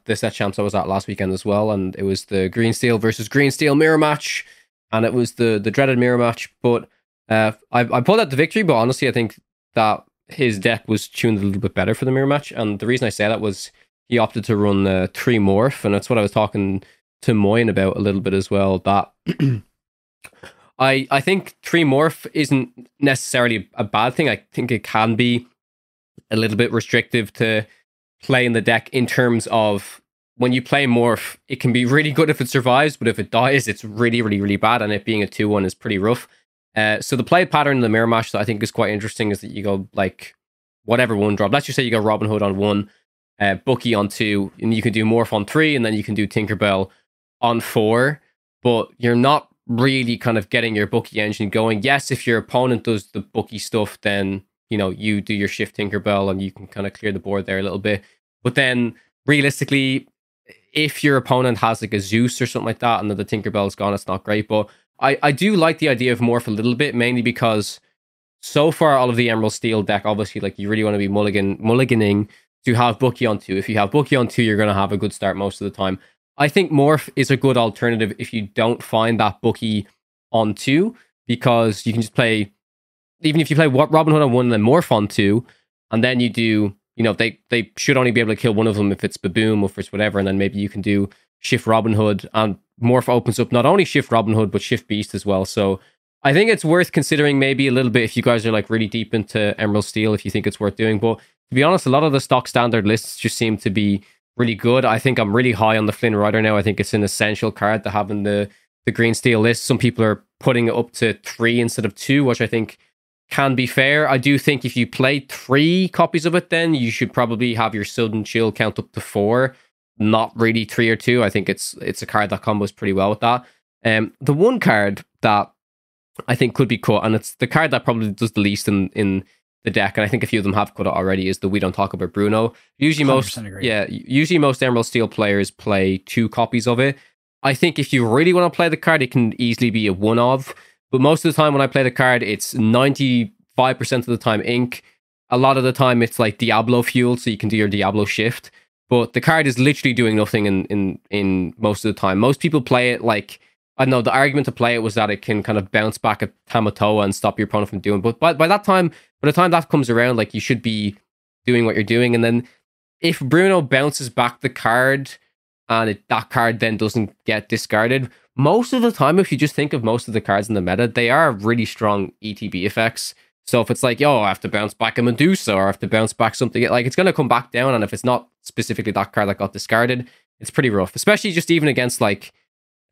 the set champs I was at last weekend as well, and it was the Green Steel versus Green Steel mirror match, and it was the dreaded mirror match. But I pulled out the victory, but honestly, I think that his deck was tuned a little bit better for the mirror match, and the reason I say that was he opted to run 3 Morph, and that's what I was talking to Moyen about a little bit as well, that I think 3 Morph isn't necessarily a bad thing. I think it can be a little bit restrictive to play in the deck in terms of when you play Morph, it can be really good if it survives, but if it dies, it's really, really, really bad, and it being a 2/1 is pretty rough. So the play pattern in the mirror match that I think is quite interesting is that you go like whatever 1-drop. Let's just say you go Robin Hood on 1, Bucky on 2, and you can do Morph on 3, and then you can do Tinkerbell on 4, but you're not really kind of getting your Bucky engine going. Yes, if your opponent does the Bucky stuff, then you do your Shift Tinkerbell and you can kind of clear the board there a little bit. But then realistically, if your opponent has like a Zeus or something like that and the Tinkerbell's gone, it's not great. But I do like the idea of Morph a little bit, mainly because so far all of the Emerald Steel deck, obviously, like you really want to be mulliganing to have Bucky on 2. If you have Bucky on 2, you're going to have a good start most of the time. I think Morph is a good alternative if you don't find that Bucky on 2, because you can just play, even if you play Robin Hood on 1 and then Morph on 2, and then you do, they should only be able to kill one of them if it's Baboom or if it's whatever, and then maybe you can do Shift Robin Hood, and Morph opens up not only Shift Robin Hood, but Shift Beast as well. So I think it's worth considering maybe a little bit if you guys are like really deep into Emerald Steel, if you think it's worth doing. But to be honest, a lot of the stock standard lists just seem to be really good. I think I'm really high on the Flynn Rider now. I think it's an essential card to have in the Green Steel list. Some people are putting it up to 3 instead of 2, which I think can be fair. I do think if you play 3 copies of it, then you should probably have your Sudden Chill count up to 4, not really 3 or 2. I think it's a card that combos pretty well with that. The one card that I think could be cut, and it's the card that probably does the least in the deck, and I think a few of them have cut it already, is the We Don't Talk About Bruno. Usually most Emerald Steel players play 2 copies of it. I think if you really want to play the card, it can easily be a 1 of, but most of the time when I play the card, it's 95% of the time ink. A lot of the time it's like Diablo fuel, so you can do your Diablo shift, but the card is literally doing nothing in most of the time. Most people play it like, I don't know, the argument to play it was that it can kind of bounce back at Tamatoa and stop your opponent from doing. But by the time that comes around, like you should be doing what you're doing. And then if Bruno bounces back the card and that card then doesn't get discarded, most of the time, if you just think of most of the cards in the meta, they are really strong ETB effects. So if it's like, I have to bounce back a Medusa, or I have to bounce back something, like it's going to come back down. And if it's not specifically that card that got discarded, it's pretty rough, especially just even against like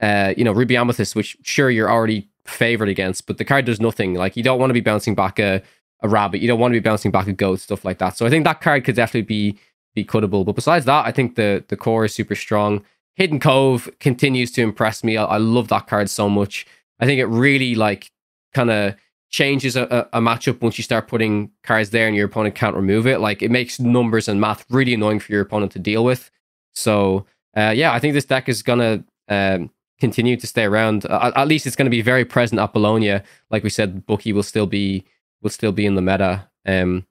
Ruby Amethyst, which sure you're already favored against, but the card does nothing. Like, you don't want to be bouncing back a rabbit, you don't want to be bouncing back a goat, stuff like that. So I think that card could definitely be cuttable. But besides that, I think the core is super strong. Hidden Cove continues to impress me. I love that card so much. I think it really like kind of changes a matchup once you start putting cards there and your opponent can't remove it. Like, it makes numbers and math really annoying for your opponent to deal with. So I think this deck is gonna continue to stay around. At least it's going to be very present at Bologna. Like we said, Bucky will still be in the meta. And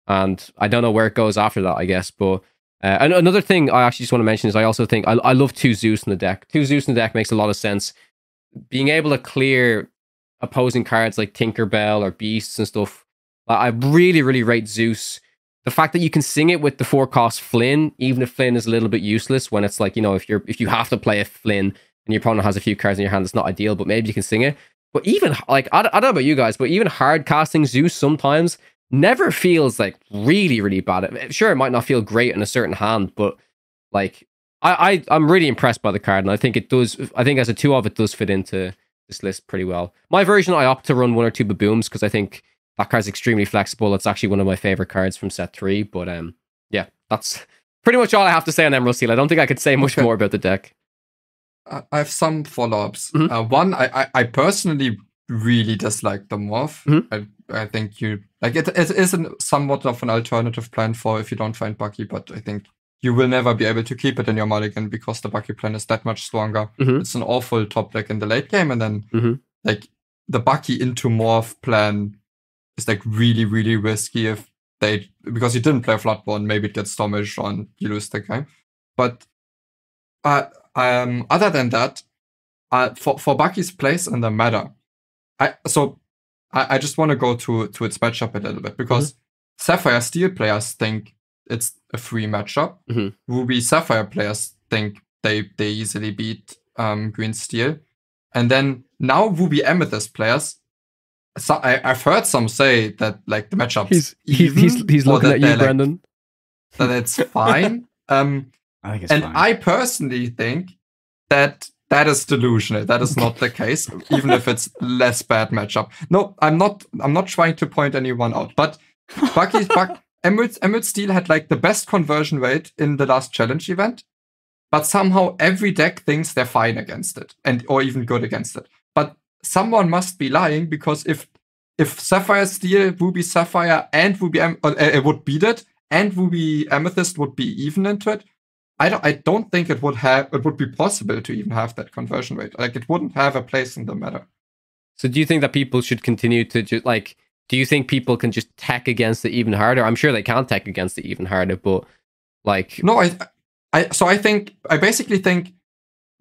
I don't know where it goes after that, I guess. But and another thing I actually just want to mention is I also think I love 2 Zeus in the deck. 2 Zeus in the deck makes a lot of sense. Being able to clear opposing cards like Tinkerbell or Beasts and stuff, I really, really rate Zeus. The fact that you can sing it with the 4-cost Flynn, even if Flynn is a little bit useless, when it's like, if you have to play a Flynn and your opponent has a few cards in your hand, it's not ideal, but maybe you can sing it. But even, like, I don't know about you guys, but even hard casting Zeus sometimes never feels like really, really bad. Sure, it might not feel great in a certain hand, but like, I'm really impressed by the card, and I think it does. I think as a 2-of, it does fit into this list pretty well. My version, I opt to run 1 or 2 Babooms because I think that card's extremely flexible. It's actually one of my favorite cards from set 3. But yeah, that's pretty much all I have to say on Emerald Steel. I don't think I could say much more about the deck. I have some follow-ups. One, I personally really dislike the morph. I think you like it is somewhat of an alternative plan for if you don't find Bucky, but I think you will never be able to keep it in your mulligan because the Bucky plan is that much stronger. It's an awful top deck in the late game, and then like the Bucky into morph plan is like really, really risky because you didn't play Floodborn, maybe it gets Stormish and you lose the game. But other than that, for Bucky's place in the meta, I just want to go to its matchup a little bit, because Sapphire Steel players think it's a free matchup. Ruby Sapphire players think they easily beat Green Steel, and then now Ruby Amethyst players. So I've heard some say that like the matchup he's looking at you, Brendan. That it's fine. I think it's fine. I personally think that is delusional. That is not the case, even if it's less bad matchup. No, I'm not trying to point anyone out, but Emerald Steel had like the best conversion rate in the last challenge event, but somehow every deck thinks they're fine against it or even good against it. But someone must be lying, because if Sapphire Steel, Ruby Sapphire, and Ruby would beat it, and Ruby Amethyst would be even into it, I don't think it would be possible to even have that conversion rate. Like, it wouldn't have a place in the meta. So do you think that people should continue to do you think people can just tech against it even harder? I'm sure they can tech against it even harder, but like... No, I basically think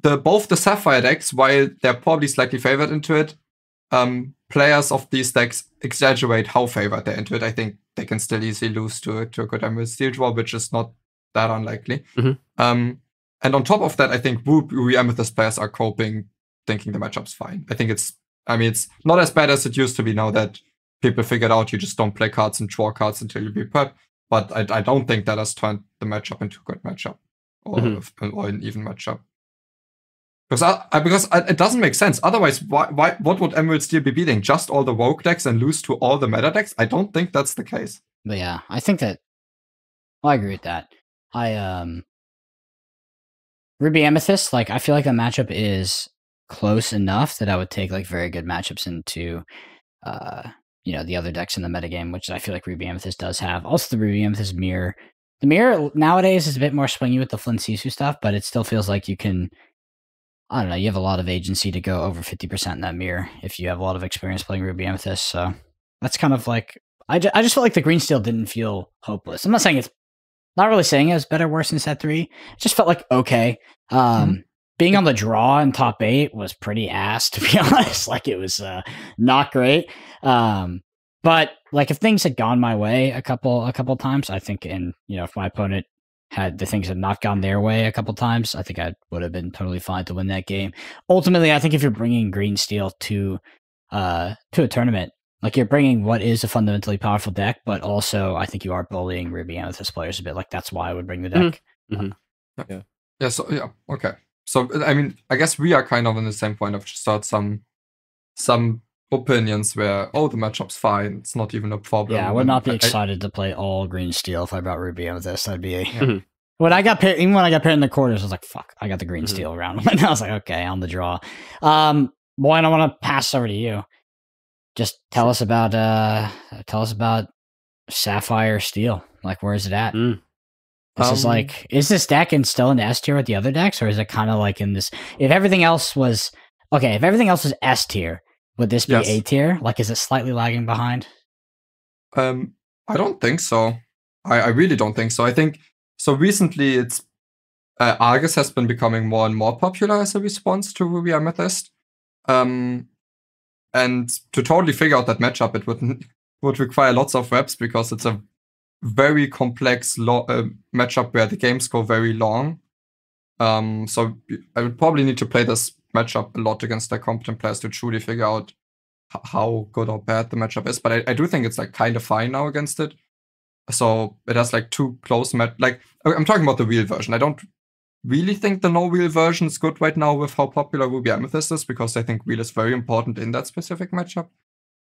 both the Sapphire decks, while they're probably slightly favored into it, players of these decks exaggerate how favored they're into it. I think they can still easily lose to a good Emerald Steel draw, which is not that unlikely. And on top of that, I think Ruby Amethyst players are coping, thinking the matchup's fine. I think it's not as bad as it used to be now that people figured out you just don't play cards and draw cards until you be prep. But I don't think that has turned the matchup into a good matchup or an even matchup. Because it doesn't make sense. Otherwise, what would Emerald Steel be beating? Just all the Rogue decks and lose to all the meta decks? I don't think that's the case. But yeah, I think that I agree with that. Ruby Amethyst, like, I feel like the matchup is close enough that I would take like very good matchups into the other decks in the metagame, which I feel like Ruby Amethyst does have. Also, the Ruby Amethyst mirror. The mirror nowadays is a bit more swingy with the Flynn Sisu stuff, but it still feels like you can, I don't know, you have a lot of agency to go over 50% in that mirror if you have a lot of experience playing Ruby Amethyst. So that's kind of like, I just felt like the Green Steel didn't feel hopeless. I'm not saying it's, not really saying it was better or worse in set 3. It just felt like okay. Being on the draw in top 8 was pretty ass, to be honest. Like, it was not great. But like, if things had gone my way a couple times, I think, and if my opponent had the things had not gone their way a couple times, I think I would have been totally fine to win that game. Ultimately, I think if you're bringing Green Steel to a tournament, like, you're bringing what is a fundamentally powerful deck, but also I think you are bullying Ruby Amethyst players a bit. Like, that's why I would bring the deck. Yeah. So yeah, okay. So I mean, I guess we are kind of in the same point. I've just heard some opinions where, oh, the matchup's fine, it's not even a problem. Yeah, I would not be excited to play all green steel if I brought Ruby out of this. That'd be a when I got paired, even when I got paired in the quarters, I was like, fuck, I got the green steel around. And I was like, okay, on the draw. Boy, I don't want to pass over to you. Just tell us about Sapphire Steel. Like, where is it at? Is this deck still in S tier with the other decks, or is it kind of like in this? If everything else was S tier, would this be A tier? Like, is it slightly lagging behind? I don't think so. I really don't think so. I think so. Recently, it's Argus has been becoming more and more popular as a response to Ruby Amethyst. And to totally figure out that matchup, it would require lots of reps because it's a very complex matchup where the games go very long. So I would probably need to play this matchup a lot against their competent players to truly figure out how good or bad the matchup is. But I do think it's like kind of fine now against it. So it has like two close like I'm talking about the real version. I don't really think the no wheel version is good right now with how popular Ruby Amethyst is, because I think wheel is very important in that specific matchup.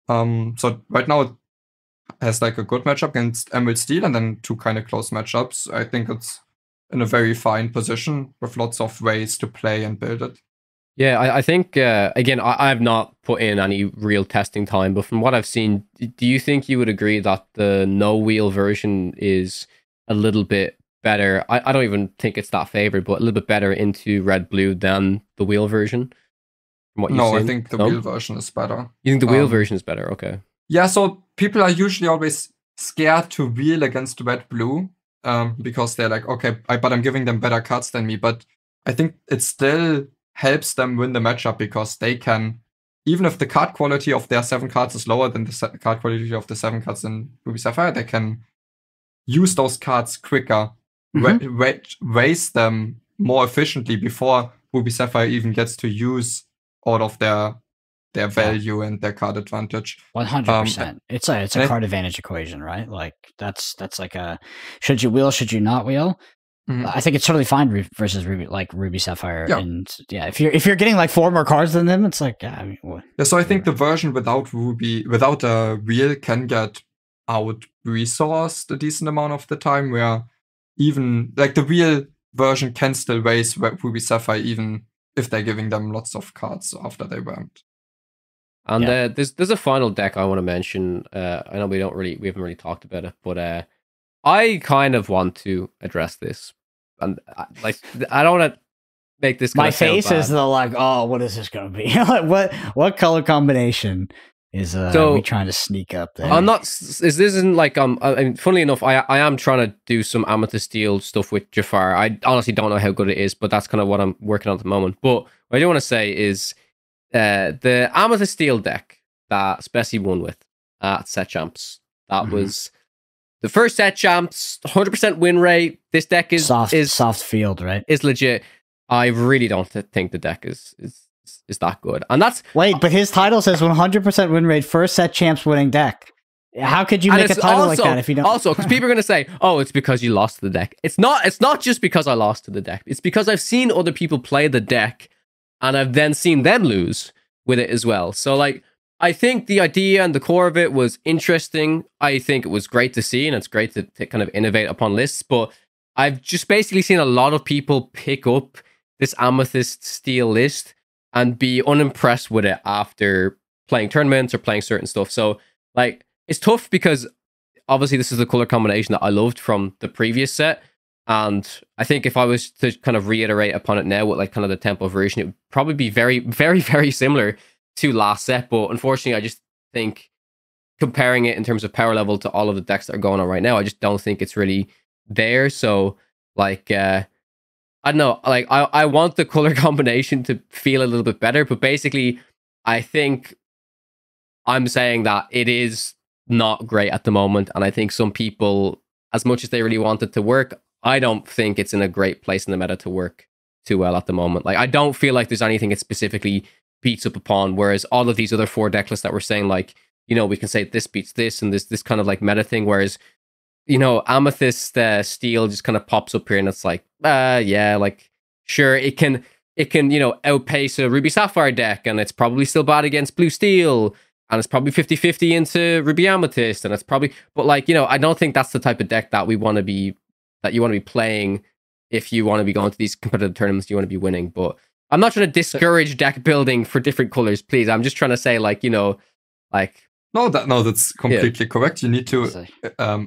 So right now it has like a good matchup against Emerald Steel and then two kind of close matchups. I think it's in a very fine position with lots of ways to play and build it. Yeah, I think, again, I have not put in any real testing time, but from what I've seen, do you think you would agree that the no wheel version is a little bit better? I don't even think it's that favored, but a little bit better into red-blue than the wheel version? No, I think the wheel version is better. You think the wheel version is better? Okay. Yeah, so people are usually always scared to wheel against red-blue because they're like, okay, but I'm giving them better cards than me. But I think it still helps them win the matchup because they can, even if the card quality of their 7 cards is lower than the card quality of the 7 cards in Ruby Sapphire, they can use those cards quicker, raise them more efficiently before Ruby Sapphire even gets to use all of their value and their card advantage. 100%. It's a card advantage equation, right? Like that's like a should you wheel, should you not wheel? I think it's totally fine versus Ruby Sapphire, and if you're getting like 4 more cards than them, it's like so I think the version without a wheel can get out resourced a decent amount of the time, where even like the wheel version can still raise Ruby Sapphire even if they're giving them lots of cards after they ramped. And there's a final deck I want to mention. I know we haven't really talked about it, but I kind of want to address this, and I don't want to make this. My face is the like, oh, what is this going to be? what color combination is we trying to sneak up there? I'm not. This isn't like I mean, funnily enough, I am trying to do some Amethyst Steel stuff with Jafar. I honestly don't know how good it is, but that's kind of what I'm working on at the moment. But what I do want to say is the Amethyst Steel deck that Spessy won with at Set Champs. That was the first Set Champs, 100% win rate. This deck is soft field, right? Is legit. I really don't think the deck is that good. And that's but his title says 100% win rate, first Set Champs winning deck. How could you make a title like that if you don't? Also, because people are going to say, "Oh, it's because you lost to the deck." It's not. It's not just because I lost to the deck. It's because I've seen other people play the deck, and I've then seen them lose with it as well. So, like, I think the idea and the core of it was interesting. I think it was great to see, and it's great to kind of innovate upon lists. But I've just basically seen a lot of people pick up this Amethyst Steel list and be unimpressed with it after playing tournaments or playing certain stuff. So, like, it's tough because obviously this is the color combination that I loved from the previous set. And I think if I was to kind of reiterate upon it now with like kind of the tempo version, it would probably be very, very, very similar to last set. But unfortunately, I just think comparing it in terms of power level to all of the decks that are going on right now, I just don't think it's really there. So, like, I don't know, like, I want the color combination to feel a little bit better. But basically, I think I'm saying that it is not great at the moment. And I think some people, as much as they really want it to work, I don't think it's in a great place in the meta to work too well at the moment. Like, I don't feel like there's anything it specifically beats up upon, whereas all of these other 4 deck lists that we're saying, like, you know, we can say this beats this and this kind of like meta thing, whereas, you know, Amethyst Steel just kind of pops up here and it's like, yeah, like, sure, it can it can, outpace a Ruby Sapphire deck, and it's probably still bad against Blue Steel, and it's probably 50-50 into Ruby Amethyst, and it's probably, but like, I don't think that's the type of deck that you want to be playing if you want to be going to these competitive tournaments, you want to be winning. But I'm not trying to discourage deck building for different colors, please. I'm just trying to say, like, No, that's completely correct. You need to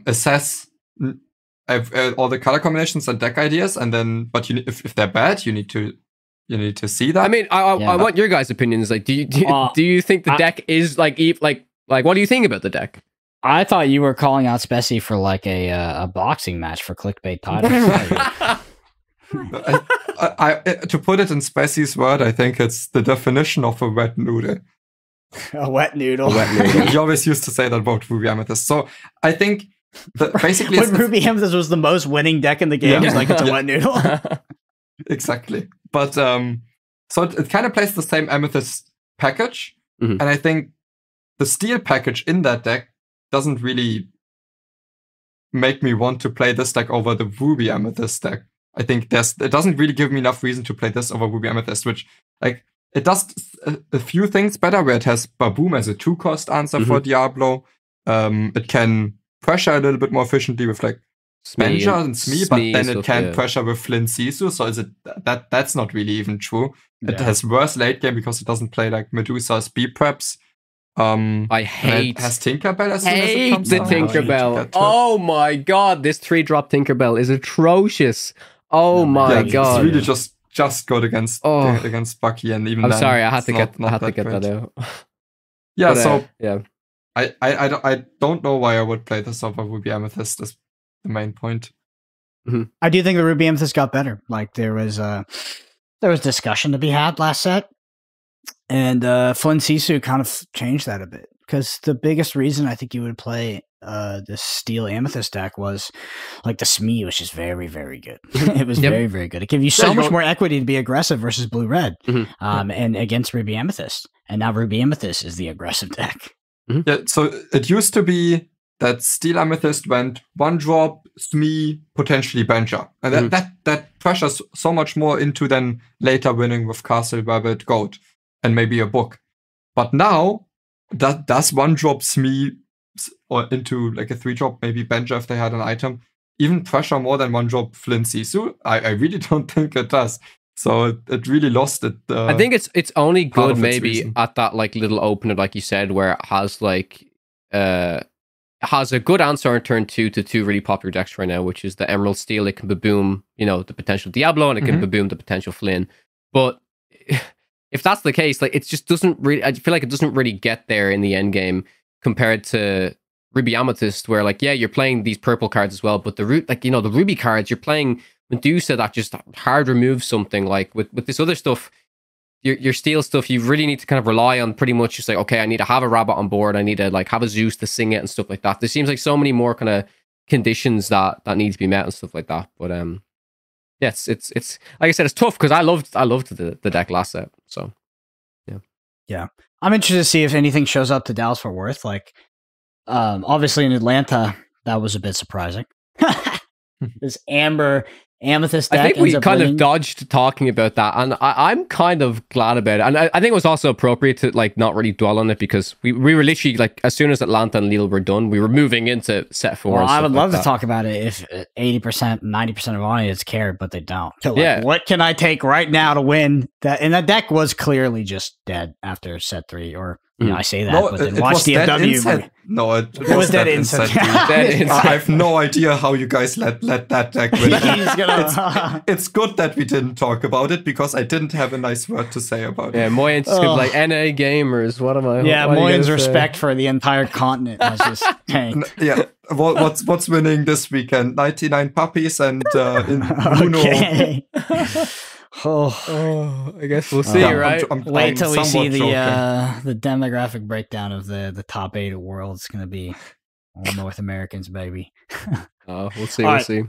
assess all the color combinations and deck ideas, and then, but if they're bad, you need to see that. I mean, I want your guys' opinions. Like, do you think the deck is like what do you think about the deck? I thought you were calling out Specie for like a boxing match for clickbait titles. To put it in Specie's word, I think it's the definition of a wet noodle. A wet noodle. You always used to say that about Ruby Amethyst. So I think basically when Ruby Amethyst was the most winning deck in the game, it's like it's a wet noodle. Exactly. But so it kind of plays the same Amethyst package, and I think the Steel package in that deck doesn't really make me want to play this deck over the Ruby Amethyst deck. I think it doesn't really give me enough reason to play this over Ruby Amethyst, which, like, it does a few things better, where it has Baboom as a 2-cost answer for Diablo. It can pressure a little bit more efficiently with like Spencer and Smee, but then it can't pressure with Flynn Sisu. So is it that's not really even true. Yeah. It has worse late game because it doesn't play like Medusa's B preps. I hate it has Tinkerbell as soon as it comes the Tinkerbell. Oh my god, this 3-drop Tinkerbell is atrocious. Oh my god, it's really just good against Bucky, and even. I'm sorry, I had to get that out. Yeah, but, I don't know why I would play this over Ruby Amethyst. Is the main point. I do think the Ruby Amethyst got better. Like there was discussion to be had last set, and Flynn Sisu kind of changed that a bit, because the biggest reason I think you would play this Steel Amethyst deck was like the Smee was just very, very good. It was very, very good. It gave you so much more equity to be aggressive versus Blue Red, and against Ruby Amethyst. And now Ruby Amethyst is the aggressive deck. Yeah, so it used to be that Steel Amethyst went 1-drop, Smee, potentially Bencher. And that pressures so much more into then later winning with Castle, Rabbit, Goat, and maybe a book. But now, that does 1-drop Smee or into like a 3-drop, maybe Bencher if they had an item, even pressure more than 1-drop Flynn Sisu? I really don't think it does. So it really lost it. I think it's only good maybe at that like little opener, like you said, where it has like has a good answer on turn 2 to 2 really popular decks right now, which is the Emerald Steel. It can Baboom, the potential Diablo, and it can Baboom the potential Flynn. But if that's the case, like it just doesn't really. I feel like it doesn't really get there in the end game compared to Ruby Amethyst, where like you're playing these purple cards as well, but the the Ruby cards, you're playing Medusa that just hard removes something. Like with this other stuff, your Steel stuff, you really need to kind of rely on pretty much just like, okay, I need to have a Rabbit on board, I need to like have a Zeus to sing it and stuff like that. There seems like so many more kind of conditions that need to be met and stuff like that. But it's like I said, it's tough because I loved the deck last set. So yeah, I'm interested to see if anything shows up to Dallas Fort Worth. Like obviously in Atlanta, that was a bit surprising. This Amber Amethyst deck. I think we kind of dodged talking about that, and I'm kind of glad about it. And I think it was also appropriate to like not really dwell on it, because we were literally like, as soon as Atlanta and Lille were done, we were moving into set 4. Well, I would love to talk about it if 80%, 90% of audience cared, but they don't. So, like, what can I take right now to win that? And that deck was clearly just dead after set 3, or I say that, but then watch the FW. No, it was dead inside. I have no idea how you guys let that deck win. It's good that we didn't talk about it, because I didn't have a nice word to say about it. Yeah, Moyen's like NA gamers. What am I? Yeah, Moyen's respect for the entire continent has just tanked. Yeah, what's winning this weekend? 99 puppies and Uno. Okay. I guess we'll see, right? Wait till we see the demographic breakdown of the top 8 of the world. It's going to be all North Americans, baby. We'll see. We'll see.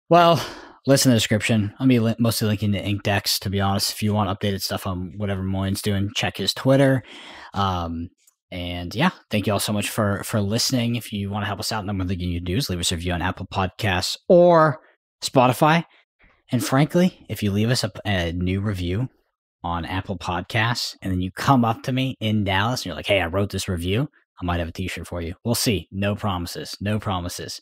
Well, listen to the description. I'll be mostly linking to Inkdex, to be honest. If you want updated stuff on whatever Moyen's doing, check his Twitter. And yeah, thank you all so much for listening. If you want to help us out, the number thing you do is leave us a review on Apple Podcasts or Spotify. And frankly, if you leave us a new review on Apple Podcasts, and then you come up to me in Dallas and you're like, hey, I wrote this review, I might have a t-shirt for you. We'll see. No promises. No promises.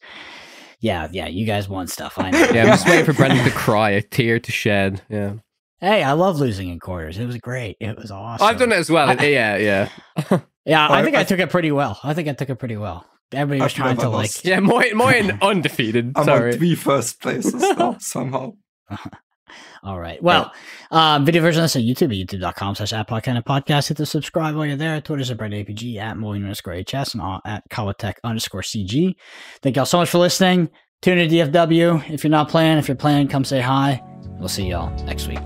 Yeah, you guys want stuff. I know. Yeah, I'm just waiting for Brendan to cry, a tear to shed. Yeah. Hey, I love losing in quarters. It was great. It was awesome. I've done it as well. Yeah. Yeah, I think I took it pretty well. Everybody was trying to like... Yeah, Moyen undefeated. I'm Sorry. on 3 first places now, somehow. All right. Well, video version of this on YouTube at youtube.com/@podcast. Hit the subscribe while you're there. Twitter's at BrentAPG, at Moyen_HS, and at Kawatech_CG. Thank y'all so much for listening. Tune in to DFW. If you're not playing, if you're playing, come say hi. We'll see y'all next week.